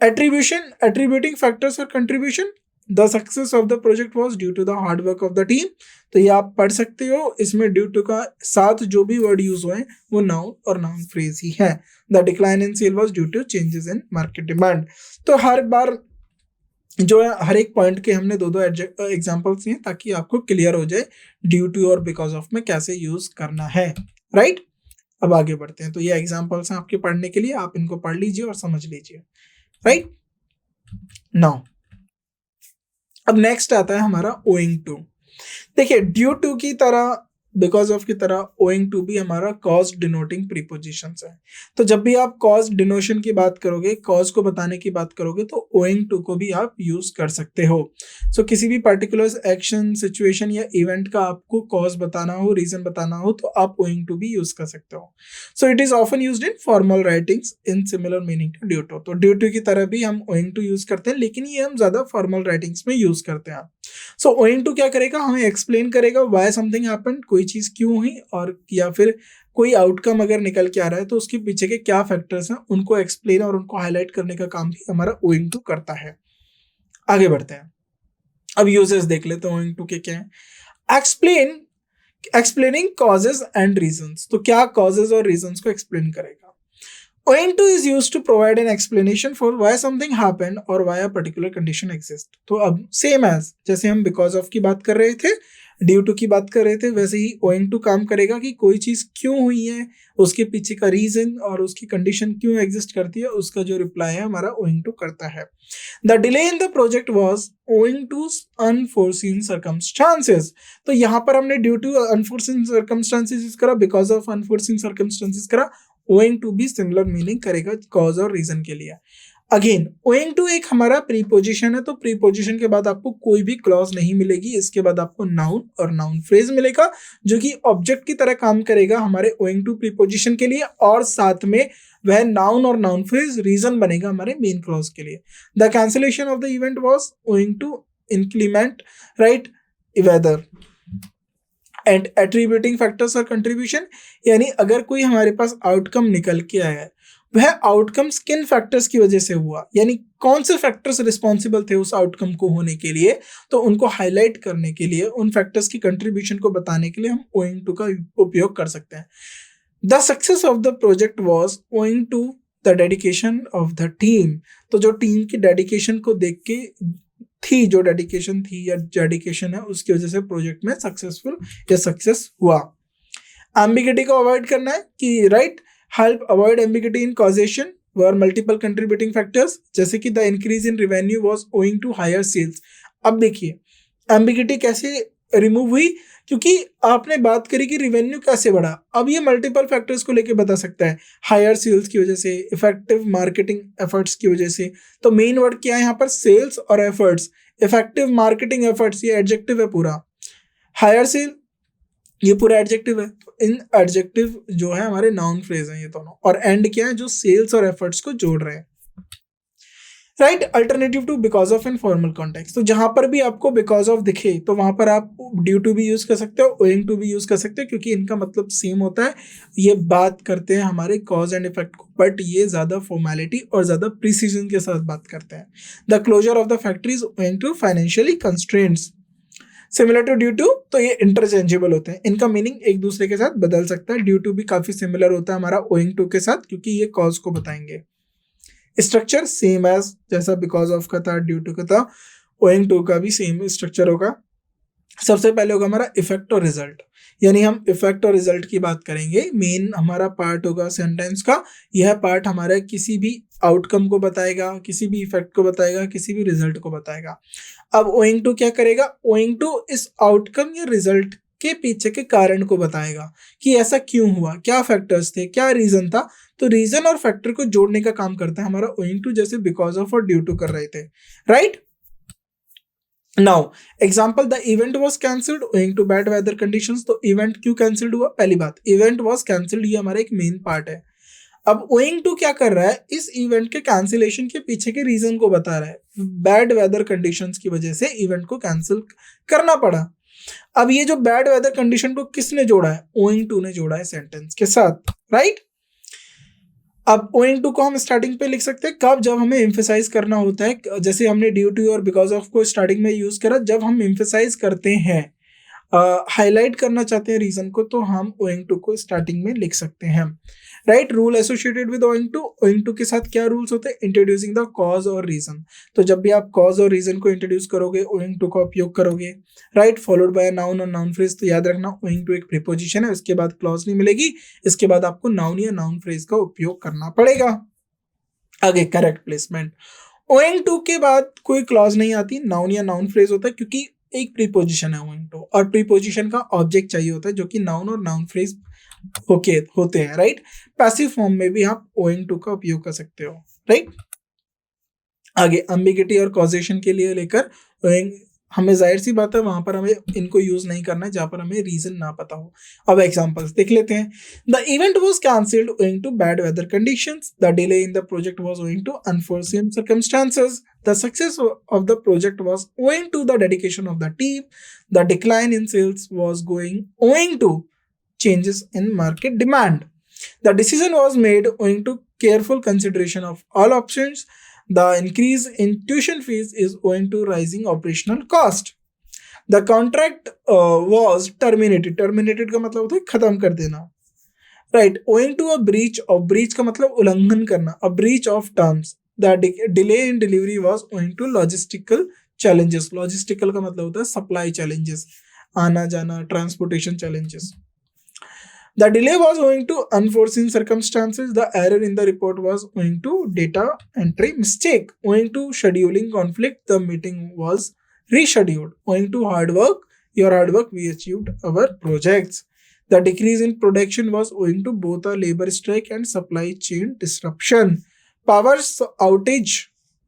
Attribution, attributing factors for contribution. The success of the project was due to the hard work of the team. तो ये आप पढ़ सकते हो, इसमें due to का साथ जो भी वर्ड यूज हुए वो नाउन और नाउन फ्रेज ही है। The decline in sale was due to changes in market demand. तो हर बार जो है हर एक पॉइंट के हमने दो एग्जाम्पल्स हैं ताकि आपको क्लियर हो जाए ड्यू टू और बिकॉज ऑफ में कैसे यूज करना है। राइट, अब आगे बढ़ते हैं। तो ये एग्जाम्पल्स हैं आपके पढ़ने के लिए, आप इनको पढ़ लीजिए और समझ लीजिए। राइट, नाउ अब नेक्स्ट आता है हमारा ओइंग टू। देखिए ड्यू टू की तरह बिकॉज ऑफ की तरह ओइंग टू भी हमारा कॉज डिनोटिंग प्रीपोजिशंस है। तो जब भी आप कॉज डिनोशन की बात करोगे, कॉज को बताने की बात करोगे, तो ओइंग टू को भी आप यूज कर सकते हो। सो किसी भी पर्टिकुलर एक्शन, सिचुएशन या इवेंट का आपको कॉज बताना हो, रीजन बताना हो, तो आप ओइंग टू भी यूज कर सकते हो। So it is often used in formal writings in similar meaning to due to. तो ड्यू टू की तरह भी हम ओइंग टू यूज करते हैं, लेकिन ये हम ज्यादा फॉर्मल राइटिंग्स में यूज करते हैं। सो ओइंग टू क्या करेगा, हमें एक्सप्लेन करेगा व्हाई समथिंग हैपेंड, कोई चीज क्यों हुई, और या फिर कोई आउटकम अगर निकल के आ रहा है तो उसके पीछे के क्या फैक्टर्स हैं उनको एक्सप्लेन और उनको हाईलाइट करने का काम भी हमारा ओइंग टू करता है। आगे बढ़ते हैं, अब यूजेस देख लेते हैं ओइंग टू के क्या है। एक्सप्लेनिंग कॉजेज एंड रीजंस, तो क्या कॉजेज और रीजंस को एक्सप्लेन करेगा। Owing to is used to provide an explanation for why something happened or why a particular condition exists. तो अब same as जैसे हम because of की बात कर रहे थे, due to की बात कर रहे थे, वैसे ही owing to काम करेगा कि कोई चीज क्यों हुई है, उसके पीछे का रीजन और उसकी कंडीशन क्यों एग्जिस्ट करती है, उसका जो रिप्लाई है हमारा owing to करता है। The delay in the project was owing to unforeseen circumstances. तो यहाँ पर हमने due to unforeseen circumstances करा, because of unforeseen circumstances करा, owing to भी सिमिलर मीनिंग करेगा कॉज और रीजन के लिए। अगेन owing to एक हमारा प्रीपोजिशन है, तो प्रीपोजिशन के बाद आपको कोई भी क्लॉज नहीं मिलेगी, इसके बाद आपको नाउन और नाउन फ्रेज मिलेगा जो कि ऑब्जेक्ट की तरह काम करेगा हमारे owing to प्रीपोजिशन के लिए, और साथ में वह नाउन और नाउन फ्रेज रीजन बनेगा हमारे मेन क्लॉज के लिए। The cancellation of the event was owing to inclement right weather. And attributing factors और कंट्रीब्यूशन, यानी अगर कोई हमारे पास आउटकम निकल के आया है, वह आउटकम्स किन फैक्टर्स की वजह से हुआ, यानी कौन से फैक्टर्स रिस्पॉन्सिबल थे उस आउटकम को होने के लिए, तो उनको हाईलाइट करने के लिए, उन फैक्टर्स की कंट्रीब्यूशन को बताने के लिए हम owing to का उपयोग कर सकते हैं। The success of the project was owing to the dedication of the team. तो जो टीम की डेडिकेशन को देख के थी, जो डेडिकेशन थी या डेडिकेशन है, उसकी वजह से प्रोजेक्ट में सक्सेसफुल या सक्सेस हुआ। एम्बिगिटी को अवॉइड करना है कि right, help avoid ambiguity in causation where multiple contributing factors, जैसे कि the increase in revenue was owing to higher sales. अब देखिए एम्बिगिटी कैसे रिमूव हुई, क्योंकि आपने बात करी कि रेवेन्यू कैसे बढ़ा, अब ये मल्टीपल फैक्टर्स को लेके बता सकता है, हायर सेल्स की वजह से, इफेक्टिव मार्केटिंग एफर्ट्स की वजह से। तो मेन वर्ड क्या है यहाँ पर, सेल्स और एफर्ट्स। इफेक्टिव मार्केटिंग एफर्ट्स ये एडजेक्टिव है पूरा, हायर सेल ये पूरा एडजेक्टिव है। तो इन एडजेक्टिव जो है हमारे नाउन फ्रेज हैं ये दोनों, और एंड क्या है जो सेल्स और एफर्ट्स को जोड़ रहे हैं। Right. Alternative to because of in formal context, तो जहां पर भी आपको बिकॉज ऑफ दिखे तो वहां पर आप ड्यू टू भी यूज कर सकते हो, ओइंग टू भी यूज कर सकते हो, क्योंकि इनका मतलब सेम होता है। ये बात करते हैं हमारे कॉज एंड इफेक्ट को, बट ये ज्यादा फॉर्मेलिटी और ज्यादा प्रिसीजन के साथ बात करते हैं। The closure of the factories owing to financially constraints, similar to due to, तो ये इंटरचेंजेबल होते हैं, इनका मीनिंग एक दूसरे के साथ बदल सकता है। ड्यू टू भी काफी सिमिलर होता है हमारा ओइंग टू के साथ, क्योंकि ये कॉज को बताएंगे। स्ट्रक्चर सेम एज जैसा बिकॉज ऑफ का था, ड्यू टू का था, ओइंग टू का भी सेम स्ट्रक्चर होगा। सबसे पहले होगा हमारा इफेक्ट और रिजल्ट, यानी हम इफेक्ट और रिजल्ट की बात करेंगे। मेन हमारा पार्ट होगा सेंटेंस का, यह पार्ट हमारा किसी भी आउटकम को बताएगा, किसी भी इफेक्ट को बताएगा, किसी भी रिजल्ट को बताएगा। अब ओइंग टू क्या करेगा, ओइंग टू इस आउटकम या रिजल्ट के पीछे के कारण को बताएगा कि ऐसा क्यों हुआ, क्या फैक्टर्स थे, क्या रीजन था। तो रीजन और फैक्टर को जोड़ने का काम करता है हमारा ओइंग टू, जैसे बिकॉज ऑफ और ड्यू टू कर रहे थे, right. Now example, the event was cancelled owing to bad weather conditions. तो इवेंट क्यों कैंसल्ड हुआ, पहली बात इवेंट वॉज कैंसल्ड, ये हमारा एक मेन पार्ट है। अब ओइंग टू क्या कर रहा है, इस इवेंट के कैंसिलेशन के पीछे के रीजन को बता रहा है। बैड वेदर कंडीशंस की वजह से इवेंट को कैंसिल करना पड़ा। अब ये जो बैड वेदर कंडीशन को किसने जोड़ा है, ओइंग टू ने जोड़ा है सेंटेंस के साथ, राइट। अब ओइंग टू को हम स्टार्टिंग पे लिख सकते हैं कब, जब हमें एम्फेसाइज करना होता है, जैसे हमने ड्यू टू और बिकॉज ऑफ को स्टार्टिंग में यूज करा। जब हम एम्फेसाइज करते हैं, हाईलाइट करना चाहते हैं रीजन को, तो हम ओइंग टू को स्टार्टिंग में लिख सकते हैं, right. Rule associated with owing to के साथ क्या रूल्स होते हैं, इंट्रोड्यूसिंग द कॉज और रीजन। तो जब भी आप कॉज और रीजन को इंट्रोड्यूस करोगे, ओइंग टू का उपयोग करोगे, राइट। फॉलोड बाय नाउन और नाउन फ्रेज, तो याद रखना ओइंग टू एक प्रीपोजिशन है, उसके बाद क्लॉज नहीं मिलेगी, इसके बाद आपको नाउन या नाउन फ्रेज का उपयोग करना पड़ेगा। आगे करेक्ट प्लेसमेंट, ओइंग टू के बाद कोई क्लॉज नहीं आती, नाउन या नाउन फ्रेज होता है, क्योंकि एक प्रीपोजिशन है ओइंग टू, और प्रीपोजिशन का ऑब्जेक्ट चाहिए होता है, जो कि नाउन और नाउन फ्रेज होते हैं, राइट। पैसिव फॉर्म में भी आप ओइंग टू का उपयोग कर सकते हो, राइट। आगे एम्बिगिटी और कॉजेशन के लिए लेकर ओइंग, हमें जाहिर सी बात है वहां पर हमें इनको यूज नहीं करना है जहां पर हमें रीजन ना पता हो। अब एग्जांपल्स देख लेते हैं। The event was cancelled owing to bad weather conditions, the delay in the project was owing to unforeseen circumstances, the success of the project was owing to the dedication of the team, the decline in sales was going owing to changes in market demand. The decision was made owing to careful consideration of all options. The increase in tuition fees is owing to rising operational cost. The contract was terminated. Terminated का मतलब होता है खत्म कर देना, right? Owing to a breach का मतलब उल्लंघन करना, a breach of terms. The delay in delivery was owing to logistical challenges. Logistical का मतलब होता है supply challenges, आना जाना, transportation challenges. The delay was owing to unforeseen circumstances. The error in the report was owing to data entry mistake. Owing to scheduling conflict, the meeting was rescheduled. Owing to your hard work, we achieved our projects. The decrease in production was owing to both a labor strike and supply chain disruption. Power outage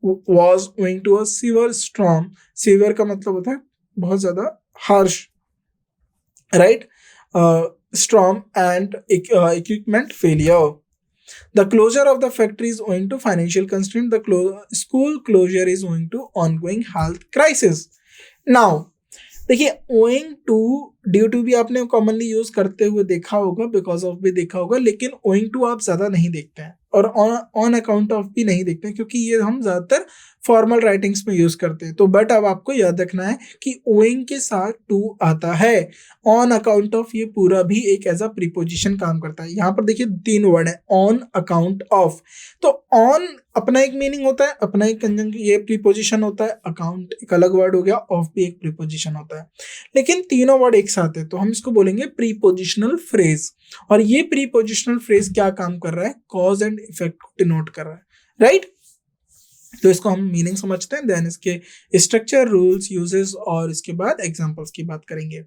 was owing to a severe storm. Severe का मतलब होता है बहुत ज़्यादा harsh, right? Storm and equipment failure. The closure of the factory is owing to financial constraint. The school closure is owing to ongoing health crisis. Now, देखिए owing to, due to भी आपने commonly use करते हुए देखा होगा, because of भी देखा होगा, लेकिन owing to आप ज्यादा नहीं देखते हैं, और ऑन अकाउंट ऑफ भी नहीं देखते हैं, क्योंकि ये हम ज्यादातर फॉर्मल राइटिंग्स में यूज करते हैं। तो बट अब आपको याद रखना है कि ओइंग के साथ टू आता है, ऑन अकाउंट ऑफ ये पूरा भी एक एज अ प्रीपोजिशन काम करता है। यहाँ पर देखिए 3 वर्ड है, ऑन अकाउंट ऑफ। तो ऑन अपना एक मीनिंग होता है, अपना एक ये प्रीपोजिशन होता है, अकाउंट एक अलग वर्ड हो गया, ऑफ भी एक प्रीपोजिशन होता है, लेकिन तीनों वर्ड एक साथ है, तो हम इसको बोलेंगे प्रीपोजिशनल फ्रेज। और ये प्रीपोजिशनल फ्रेज क्या काम कर रहा है, कॉज एंड इफेक्ट को डिनोट कर रहा है, राइट। तो इसको हम मीनिंग समझते हैं, देन इसके स्ट्रक्चर, रूल्स, यूजेस और इसके बाद एग्जांपल्स की बात करेंगे।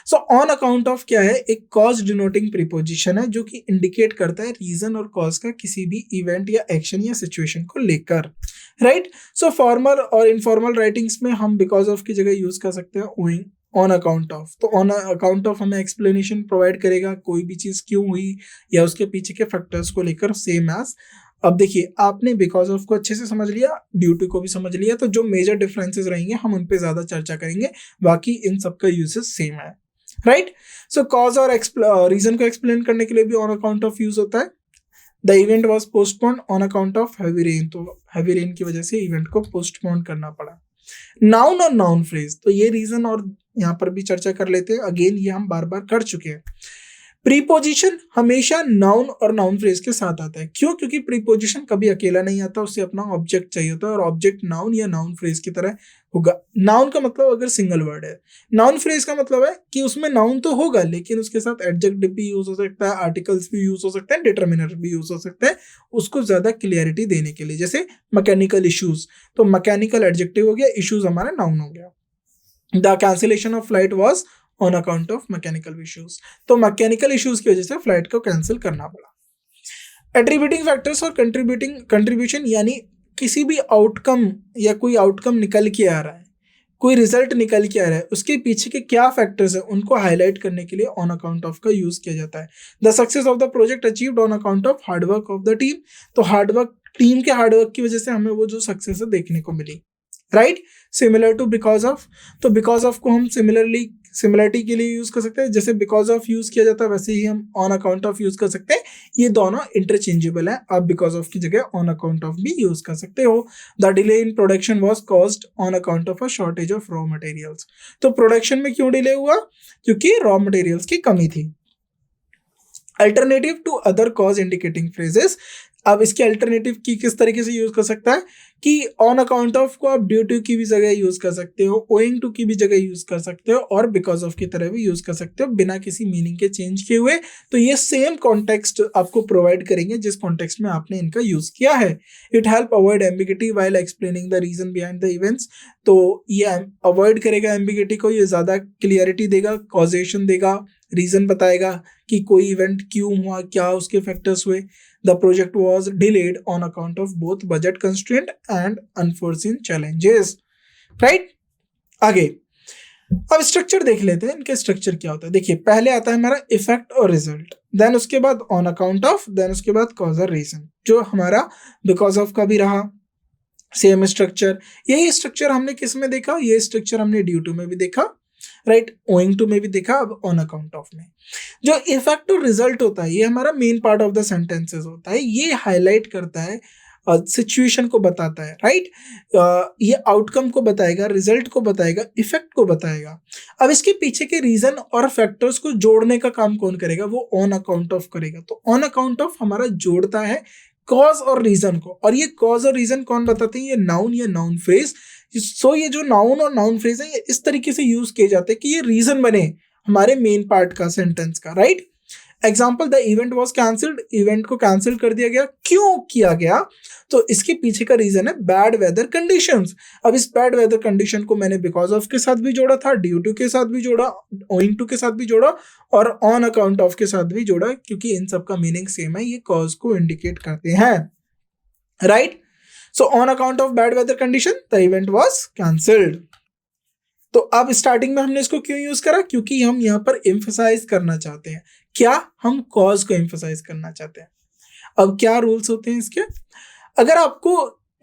सो ऑन अकाउंट ऑफ क्या है, एक कॉज डिनोटिंग प्रीपोजिशन है जो कि इंडिकेट करता है रीजन और कॉज का किसी भी इवेंट या एक्शन या सिचुएशन को लेकर, राइट। सो फॉर्मल और इनफॉर्मल राइटिंग्स में हम बिकॉज ऑफ की जगह यूज कर सकते हैं ओइंग ऑन अकाउंट ऑफ। तो ऑन अकाउंट ऑफ हमें एक्सप्लेनेशन प्रोवाइड करेगा, कोई भी चीज क्यों हुई या उसके पीछे के फैक्टर्स को लेकर, सेम एज अब देखिए, आपने बिकॉज ऑफ को अच्छे से समझ लिया, ड्यू टू को भी समझ लिया, तो जो मेजर डिफरेंसेस रहेंगे हम उन पे ज्यादा चर्चा करेंगे, बाकी इन सबका यूजेस सेम है, राइट। सो कॉज और रीजन को एक्सप्लेन करने के लिए भी ऑन अकाउंट ऑफ यूज होता है। The event was postpone on account of heavy rain, तो हैवी रेन की वजह से इवेंट को पोस्टपोन करना पड़ा। नाउन और नाउन फ्रेज, तो ये रीजन और यहाँ पर भी चर्चा कर लेते हैं, अगेन ये हम बार बार कर चुके हैं। प्रीपोजिशन हमेशा नाउन और नाउन फ्रेज के साथ आता है, क्यों? क्योंकि प्रीपोजिशन कभी अकेला नहीं आता, उससे अपना ऑब्जेक्ट चाहिए होता है, और ऑब्जेक्ट नाउन या नाउन फ्रेज की तरह होगा। नाउन का मतलब अगर सिंगल वर्ड है, नाउन फ्रेज का मतलब है कि उसमें नाउन तो होगा लेकिन उसके साथ एडजेक्टिव भी यूज हो सकता है, आर्टिकल्स भी यूज हो सकते हैं, डिटर्मिनर भी यूज हो सकते हैं, उसको ज्यादा क्लियरिटी देने के लिए। जैसे मैकेनिकल इश्यूज, तो मैकेनिकल एडजेक्टिव हो गया, इश्यूज हमारा नाउन हो गया। The cancellation of flight was on account of mechanical issues, तो मैकेनिकल इश्यूज की वजह से फ्लाइट को कैंसिल करना पड़ा। एट्रीब्यूटिंग फैक्टर्स और कंट्रीब्यूशन, यानी किसी भी आउटकम या कोई आउटकम निकल के आ रहा है, कोई रिजल्ट निकल के आ रहा है, उसके पीछे के क्या फैक्टर्स है उनको हाईलाइट करने के लिए ऑन अकाउंट ऑफ का यूज किया जाता है। The success of the project achieved on account of hard work of the team, तो हार्डवर्क, टीम के हार्डवर्क की वजह से हमें वो जो सक्सेस है देखने को मिली, right. Similar to because of, तो बिकॉज ऑफ को हम सिमिलरिटी के लिए यूज कर सकते हैं, जैसे बिकॉज ऑफ यूज किया जाता है वैसे ही हम ऑन अकाउंट ऑफ यूज कर सकते हैं। ये दोनों इंटरचेंजेबल है, आप बिकॉज ऑफ की जगह ऑन अकाउंट ऑफ भी यूज कर सकते हो। The delay in production was caused on account of a shortage of raw materials, तो प्रोडक्शन में क्यों डिले हुआ? क्योंकि रॉ मटेरियल्स की कमी थी। Alternative to other cause indicating phrases, अब इसके अल्टरनेटिव की किस तरीके से यूज कर सकता है कि ऑन अकाउंट ऑफ को आप ड्यू टू की भी जगह यूज कर सकते हो, ओइंग टू की भी जगह यूज कर सकते हो, और बिकॉज ऑफ की तरह भी यूज कर सकते हो बिना किसी मीनिंग के चेंज किए हुए। तो ये सेम कॉन्टेक्स्ट आपको प्रोवाइड करेंगे जिस कॉन्टेक्स्ट में आपने इनका यूज किया है। It help avoid ambiguity while explaining the reason behind the events, तो ये अवॉइड करेगा एम्बिगिटी को, ये ज्यादा क्लियरिटी देगा, कॉजेशन देगा, रीजन बताएगा कि कोई इवेंट क्यों हुआ, क्या उसके फैक्टर्स हुए। The project was delayed on account of both budget constraint and unforeseen challenges, right? आगे अब स्ट्रक्चर देख लेते हैं, इनके स्ट्रक्चर क्या होता है। देखिए, पहले आता है हमारा इफेक्ट और रिजल्ट, देन उसके बाद ऑन अकाउंट ऑफ, देन उसके बाद कॉज और रीजन, जो हमारा बिकॉज ऑफ का भी रहा सेम स्ट्रक्चर। यही स्ट्रक्चर हमने किस में देखा? ये स्ट्रक्चर हमने ड्यू टू में भी देखा, राइट, ओइंग टू में भी देखा, अब ऑन अकाउंट ऑफ में। जो इफेक्ट और रिजल्ट होता है ये हमारा main part of the sentences होता है, ये हाईलाइट करता है, सिचुएशन को बताता है, राइट। ये आउटकम को बताएगा, रिजल्ट को बताएगा, इफेक्ट को बताएगा। अब इसके पीछे के रीजन और फैक्टर्स को जोड़ने का काम कौन करेगा? वो ऑन अकाउंट ऑफ करेगा। तो ऑन अकाउंट ऑफ हमारा जोड़ता है कॉज और रीजन को, और ये कॉज और रीजन कौन बताते हैं? ये नाउन या नाउन फ्रेज। सो ये जो नाउन और नाउन फ्रेज है ये इस तरीके से यूज किए जाते हैं कि ये रीजन बने हमारे मेन पार्ट का, सेंटेंस का, right. Example, the event was cancelled, event को कैंसिल कर दिया गया। क्यों किया गया? तो इसके पीछे का रीजन है बैड वेदर कंडीशंस। अब इस बैड वेदर कंडीशन को मैंने बिकॉज ऑफ के साथ भी जोड़ा था, ड्यू टू के साथ भी जोड़ा, ओइंग टू के साथ भी जोड़ा, और ऑन अकाउंट ऑफ के साथ भी जोड़ा, क्योंकि इन सब का मीनिंग सेम है, ये कॉज को इंडिकेट करते हैं, right. So on account of bad weather condition the event was cancelled. तो अब स्टार्टिंग में हमने इसको क्यों यूज करा? क्योंकि हम यहाँ पर एम्फसाइज करना चाहते हैं। क्या? हम कॉज को एम्फसाइज करना चाहते हैं। अब क्या रूल्स होते हैं इसके? अगर आपको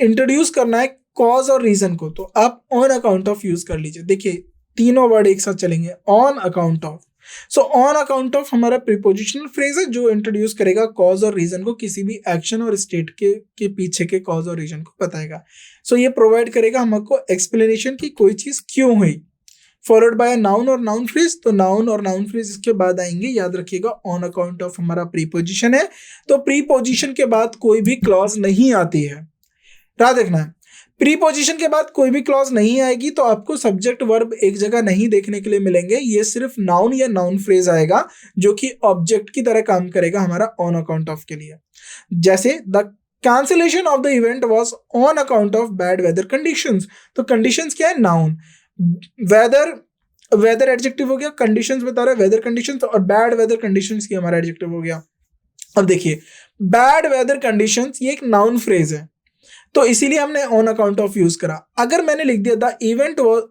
इंट्रोड्यूस करना है कॉज और रीजन को, तो आप ऑन अकाउंट ऑफ यूज कर लीजिए। देखिए, तीनों वर्ड एक साथ चलेंगे, on account of. So on account of हमारा प्रीपोजिशनल फ्रेज है जो इंट्रोड्यूस करेगा कॉज और रीजन को, किसी भी एक्शन और स्टेट के पीछे के कॉज और रीजन को बताएगा। सो ये प्रोवाइड करेगा हमको एक्सप्लेनेशन की कोई चीज क्यों हुई, फॉलोड बाय नाउन और नाउन फ्रेज। तो नाउन और नाउन फ्रेज इसके बाद आएंगे, याद रखिएगा ऑन अकाउंट ऑफ हमारा प्रीपोजिशन है, तो प्रीपोजिशन के बाद कोई भी क्लॉज नहीं आती है, याद देखना है। प्रीपोजिशन के बाद कोई भी क्लॉज नहीं आएगी तो आपको सब्जेक्ट वर्ब एक जगह नहीं देखने के लिए मिलेंगे, ये सिर्फ नाउन या नाउन फ्रेज आएगा जो कि ऑब्जेक्ट की तरह काम करेगा हमारा ऑन अकाउंट ऑफ के लिए। जैसे the cancellation of the event was on account of bad weather conditions, तो कंडीशंस क्या है? नाउन, वेदर एडजेक्टिव हो गया, कंडीशंस बता रहा है वेदर कंडीशंस, और बैड वेदर कंडीशंस की हमारा एडजेक्टिव हो गया। अब देखिए, बैड वेदर कंडीशंस ये एक नाउन फ्रेज है, तो इसीलिए हमने ऑन अकाउंट ऑफ यूज करा। अगर मैंने लिख दिया the event was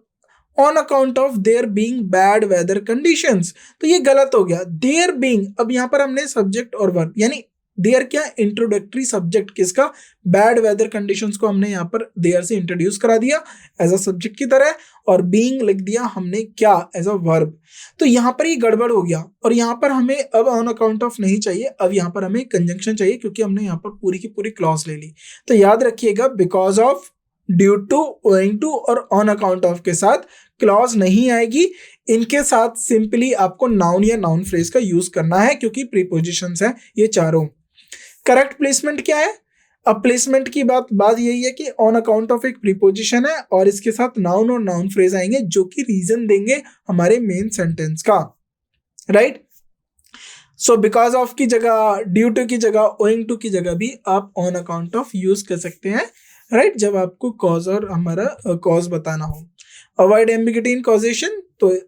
on account of there being bad weather conditions, तो ये गलत हो गया। देयर बीइंग, अब यहां पर हमने सब्जेक्ट और वर्ब यानी देयर क्या इंट्रोडक्टरी सब्जेक्ट किसका, बैड वेदर कंडीशंस को हमने यहाँ पर देयर से इंट्रोड्यूस करा दिया एज अ सब्जेक्ट की तरह, और बीइंग लिख दिया हमने क्या, एज अ वर्ब। तो यहाँ पर ये गड़बड़ हो गया और यहाँ पर हमें अब ऑन अकाउंट ऑफ नहीं चाहिए, अब यहाँ पर हमें कंजंक्शन चाहिए क्योंकि हमने यहाँ पर पूरी की पूरी क्लॉज ले ली। तो याद रखिएगा because of, due to, owing to और ऑन अकाउंट ऑफ के साथ क्लॉज नहीं आएगी। इनके साथ सिंपली आपको नाउन या नाउन फ्रेज का यूज करना है क्योंकि प्रीपोजिशंस हैं ये चारों। करेक्ट प्लेसमेंट क्या है? अब प्लेसमेंट की बात यही है कि ऑन अकाउंट ऑफ एक प्रीपोजिशन है और इसके साथ नाउन और नाउन फ्रेज आएंगे जो कि रीजन देंगे हमारे मेन सेंटेंस का, राइट। सो बिकॉज ऑफ की जगह, ड्यू टू की जगह, ओइंग टू की जगह भी आप ऑन अकाउंट ऑफ यूज कर सकते हैं, राइट, जब आपको कॉज और हमारा कॉज बताना हो। अवॉइड एम्बिग्यूटी इन कॉजेशन, तो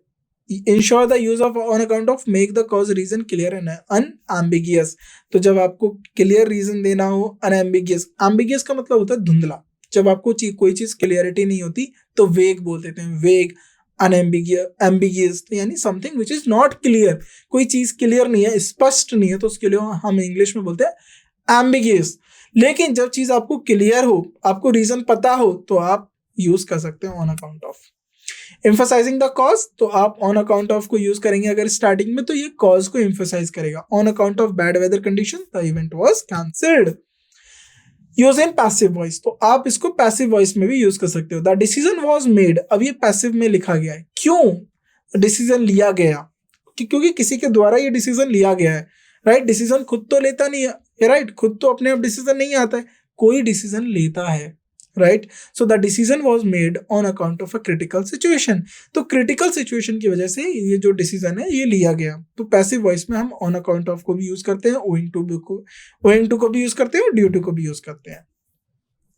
ensure the use of on account of, make the cause reason clear and unambiguous. तो जब आपको क्लियर रीजन देना हो, अनएम्बिगियस, एम्बिगियस का मतलब होता है धुंधला, जब आपको कोई चीज क्लियरिटी नहीं होती तो वेग बोल देते हैं, वेग, एम्बिगियस यानी something which is not clear, कोई चीज क्लियर नहीं है, स्पष्ट नहीं है, तो उसके लिए हम इंग्लिश में बोलते हैं एम्बिगियस। लेकिन जब चीज आपको क्लियर हो, आपको रीजन पता हो, तो आप यूज कर सकते हैं on account of. Emphasising the cause, तो आप ऑन अकाउंट ऑफ को यूज करेंगे अगर स्टार्टिंग में, तो ये कॉज को एम्फसाइज करेगा। On account of bad weather condition the event was cancelled. Use in passive voice, तो आप इसको पैसिव वॉइस में भी यूज कर सकते हो। द डिसीजन वाज मेड, अब ये पैसिव में लिखा गया है, क्यों डिसीजन लिया गया, क्योंकि किसी के द्वारा ये डिसीजन लिया गया है, राइट। डिसीजन खुद तो लेता नहीं है, राइट, खुद तो अपने आप डिसीजन नहीं आता है, कोई डिसीजन लेता है, right. So the decision was made on account of a critical situation, तो क्रिटिकल सिचुएशन की वजह से ये जो डिसीजन है ये लिया गया। तो पैसिव वॉइस में हम ऑन अकाउंट ऑफ को भी यूज करते हैं, ओइंग टू को भी यूज करते हैं और ड्यू टू को भी यूज करते हैं,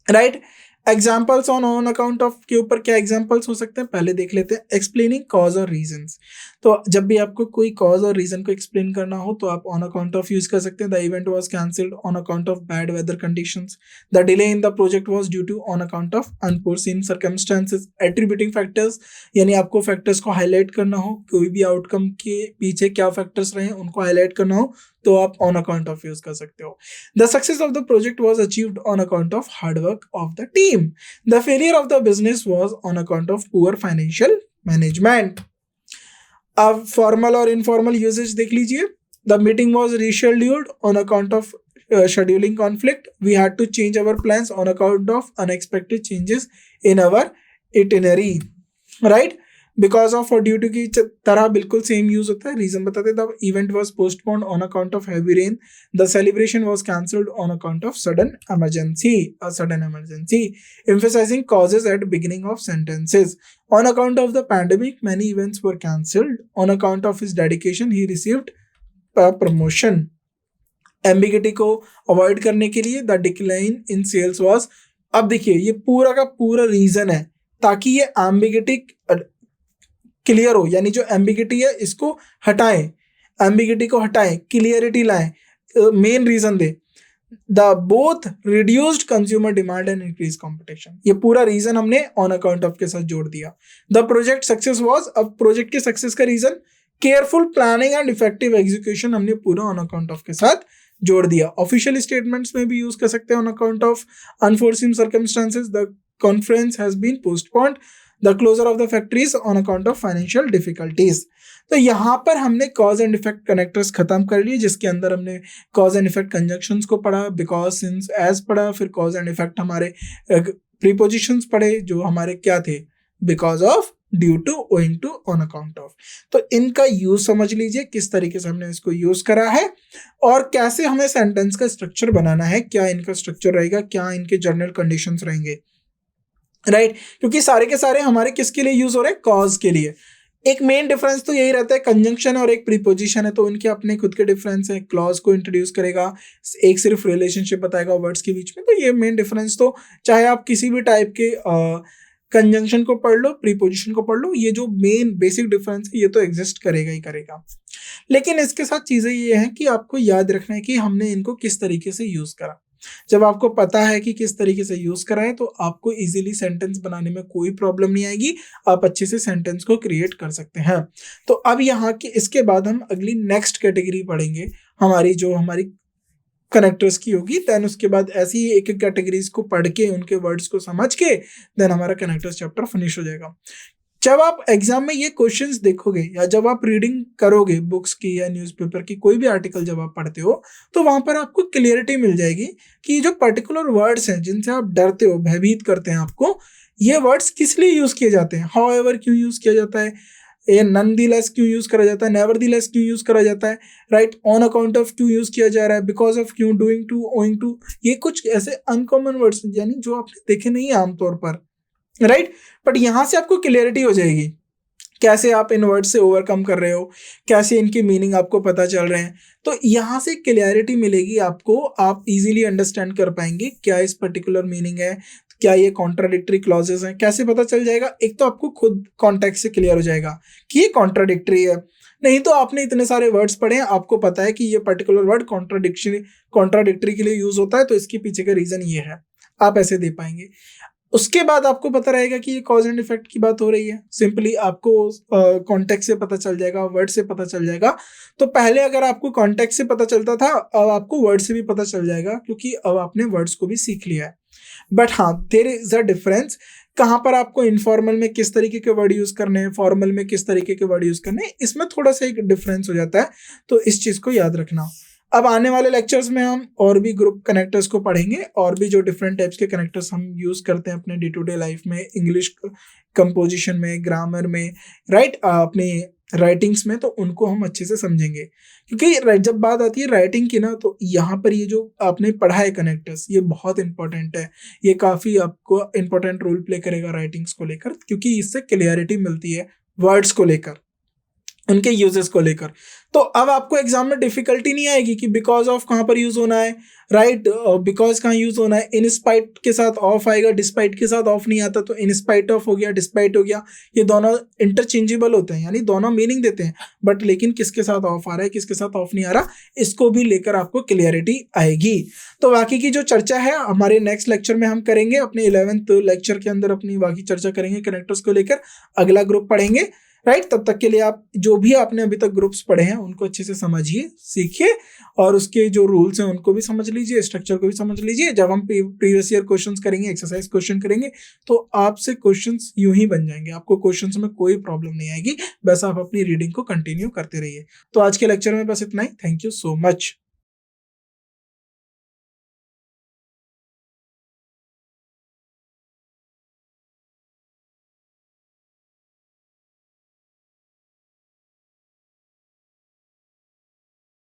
right. Examples on account of के ऊपर क्या एग्जाम्पल्स हो सकते हैं, पहले देख लेते हैं। एक्सप्लेनिंग कॉज और रीजंस, तो जब भी आपको कोई कॉज और रीजन को एक्सप्लेन करना हो तो आप ऑन अकाउंट ऑफ यूज कर सकते हैं। The event was cancelled on account of bad weather conditions, the delay in the project was due to on account of unforeseen circumstances. Attributing factors, यानी आपको फैक्टर्स को हाईलाइट करना हो, कोई भी आउटकम के पीछे क्या फैक्टर्स रहे उनको हाईलाइट करना हो, तो आप ऑन अकाउंट ऑफ यूज कर सकते हो। The success of the project was achieved on account of hard work of the team. The failure of the business was on account of poor financial management. अब formal और informal usage देख लीजिए। The meeting was rescheduled on account of scheduling conflict. We had to change our plans on account of unexpected changes in our itinerary, right? Because of और due to की तरह बिल्कुल same use होता है। Reason बताते, the event was postponed on account of heavy rain, the celebration was cancelled on account of sudden emergency, emphasizing causes at beginning of sentences. On account of the pandemic, many events were cancelled. On account of his dedication, he received a promotion. Ambiguity को avoid करने के लिए the decline in sales was, अब देखिए ये पूरा का पूरा रीजन है ताकि ये एम्बिगिटी क्लियर हो, यानी जो एम्बिगिटी है इसको हटाएं, एम्बिगिटी को हटाएं, क्लियरिटी लाएं, मेन रीजन दे। The both reduced consumer demand and increase competition, ये पूरा रीजन हमने ऑन अकाउंट ऑफ के साथ जोड़ दिया। द प्रोजेक्ट सक्सेस वाज, अब प्रोजेक्ट के सक्सेस का reason careful planning and effective execution, हमने पूरा ऑन अकाउंट ऑफ के साथ जोड़ दिया। ऑफिशियल स्टेटमेंट्स में भी यूज कर सकते हैं on account of unforeseen circumstances, the conference has been postponed, the closure of the factories on account of financial difficulties. तो यहाँ पर हमने कॉज एंड इफेक्ट कनेक्टर्स खत्म कर लिए, जिसके अंदर हमने कॉज एंड इफेक्ट कंजंक्शंस को पढ़ा, बिकॉज, सिंस, एज पढ़ा, फिर कॉज एंड इफेक्ट हमारे प्रीपोजिशंस पढ़े जो हमारे क्या थे, because of, due to, owing to, on account of. तो इनका यूज समझ लीजिए किस तरीके से हमने इसको यूज करा है और कैसे हमें सेंटेंस का स्ट्रक्चर बनाना है, क्या इनका स्ट्रक्चर रहेगा, क्या इनके जनरल कंडीशंस रहेंगे, राइट। क्योंकि सारे के सारे हमारे किसके लिए यूज हो रहे हैं, कॉज के लिए। एक मेन डिफरेंस तो यही रहता है, कंजंक्शन और एक प्रीपोजिशन है तो उनके अपने खुद के डिफरेंस है। क्लॉज को इंट्रोड्यूस करेगा, एक सिर्फ रिलेशनशिप बताएगा वर्ड्स के बीच में, तो ये मेन डिफरेंस। तो चाहे आप किसी भी टाइप के कंजंक्शन को पढ़ लो, प्रीपोजिशन को पढ़ लो, ये जो मेन बेसिक डिफरेंस है ये तो एग्जिस्ट करेगा ही करेगा। लेकिन इसके साथ चीजें ये हैं कि आपको याद रखना है कि हमने इनको किस तरीके से यूज करा। जब आपको पता है कि किस तरीके से यूज करा है तो आपको इजीली सेंटेंस बनाने में कोई प्रॉब्लम नहीं आएगी, आप अच्छे से सेंटेंस को क्रिएट कर सकते हैं। तो अब यहाँ की इसके बाद हम अगली नेक्स्ट कैटेगरी पढ़ेंगे, हमारी कनेक्टर्स की होगी। देन उसके बाद ऐसी ही एक एक कैटेगरीज को पढ़ के उनके वर्ड्स को समझ के देन हमारा कनेक्टर्स चैप्टर फिनिश हो जाएगा। जब आप एग्जाम में ये क्वेश्चंस देखोगे या जब आप रीडिंग करोगे बुक्स की या न्यूज़पेपर की कोई भी आर्टिकल जब आप पढ़ते हो तो वहां पर आपको क्लियरिटी मिल जाएगी कि जो पर्टिकुलर वर्ड्स हैं जिनसे आप डरते हो, भयभीत करते हैं आपको, ये वर्ड्स किस लिए यूज किए जाते हैं। हाउएवर क्यों यूज किया जाता है, ये नॉनदीलेस क्यों यूज करा जाता है, नेवरदीलेस क्यों यूज करा जाता है, राइट, ऑन अकाउंट ऑफ क्यों यूज किया जा रहा है, बिकॉज ऑफ क्यों, डूइंग टू, ओइंग टू, ये कुछ ऐसे अनकॉमन वर्ड्स यानी जो आपने देखे नहीं है आमतौर पर, राइट। बट यहाँ से आपको क्लियरिटी हो जाएगी कैसे आप इन वर्ड से ओवरकम कर रहे हो, कैसे इनकी मीनिंग आपको पता चल रहे हैं। तो यहाँ से क्लियरिटी मिलेगी आपको, आप इजीली अंडरस्टैंड कर पाएंगे क्या इस पर्टिकुलर मीनिंग है, क्या ये कॉन्ट्राडिक्टरी क्लॉजेस हैं, कैसे पता चल जाएगा। एक तो आपको खुद कॉन्टेक्स्ट से क्लियर हो जाएगा कि ये कॉन्ट्राडिक्टरी है, नहीं तो आपने इतने सारे वर्ड्स पढ़े हैं, आपको पता है कि ये पर्टिकुलर वर्ड कॉन्ट्राडिक्टरी के लिए यूज होता है तो इसके पीछे का रीजन ये है, आप ऐसे दे पाएंगे। उसके बाद आपको पता रहेगा कि ये कॉज एंड इफेक्ट की बात हो रही है, सिंपली आपको कॉन्टेक्स्ट से पता चल जाएगा, वर्ड से पता चल जाएगा। तो पहले अगर आपको कॉन्टेक्स्ट से पता चलता था, अब आपको वर्ड से भी पता चल जाएगा क्योंकि अब आपने वर्ड्स को भी सीख लिया है। बट हाँ, देयर इज अ डिफरेंस, कहाँ पर आपको इनफॉर्मल में किस तरीके के वर्ड यूज करने हैं, फॉर्मल में किस तरीके के वर्ड यूज करने हैं, इसमें थोड़ा सा एक डिफरेंस हो जाता है, तो इस चीज को याद रखना। अब आने वाले लेक्चर्स में हम और भी ग्रुप कनेक्टर्स को पढ़ेंगे और भी जो डिफरेंट टाइप्स के कनेक्टर्स हम यूज करते हैं अपने डे टू डे लाइफ में, इंग्लिश कंपोजिशन में, ग्रामर में, राइट, अपनी राइटिंग्स में, तो उनको हम अच्छे से समझेंगे। क्योंकि जब बात आती है राइटिंग की ना, तो यहाँ पर ये जो आपने पढ़ा है कनेक्टर्स, ये बहुत इंपॉर्टेंट है, ये काफी आपको इंपॉर्टेंट रोल प्ले करेगा राइटिंग्स को लेकर, क्योंकि इससे क्लियरिटी मिलती है वर्ड्स को लेकर, उनके यूजेस को लेकर। तो अब आपको एग्जाम में डिफिकल्टी नहीं आएगी कि बिकॉज ऑफ कहाँ पर यूज होना है, राइट, बिकॉज कहाँ यूज होना है, इन स्पाइट के साथ ऑफ आएगा, डिस्पाइट के साथ ऑफ नहीं आता, तो इन स्पाइट ऑफ हो गया, डिस्पाइट हो गया, ये दोनों इंटरचेंजेबल होते हैं, यानी दोनों मीनिंग देते हैं, बट लेकिन किसके साथ ऑफ आ रहा है, किसके साथ ऑफ नहीं आ रहा, इसको भी लेकर आपको क्लियरिटी आएगी। तो बाकी की जो चर्चा है हमारे नेक्स्ट लेक्चर में हम करेंगे, अपने 11th लेक्चर के अंदर अपनी बाकी चर्चा करेंगे कनेक्टर्स को लेकर, अगला ग्रुप पढ़ेंगे, राइट। तब तक के लिए आप जो भी आपने अभी तक ग्रुप्स पढ़े हैं उनको अच्छे से समझिए, सीखिए, और उसके जो रूल्स हैं उनको भी समझ लीजिए, स्ट्रक्चर को भी समझ लीजिए। जब हम प्रीवियस ईयर क्वेश्चंस करेंगे, एक्सरसाइज क्वेश्चन करेंगे, तो आपसे क्वेश्चंस यूं ही बन जाएंगे, आपको क्वेश्चंस में कोई प्रॉब्लम नहीं आएगी, बस आप अपनी रीडिंग को कंटिन्यू करते रहिए। तो आज के लेक्चर में बस इतना ही। Thank you so much.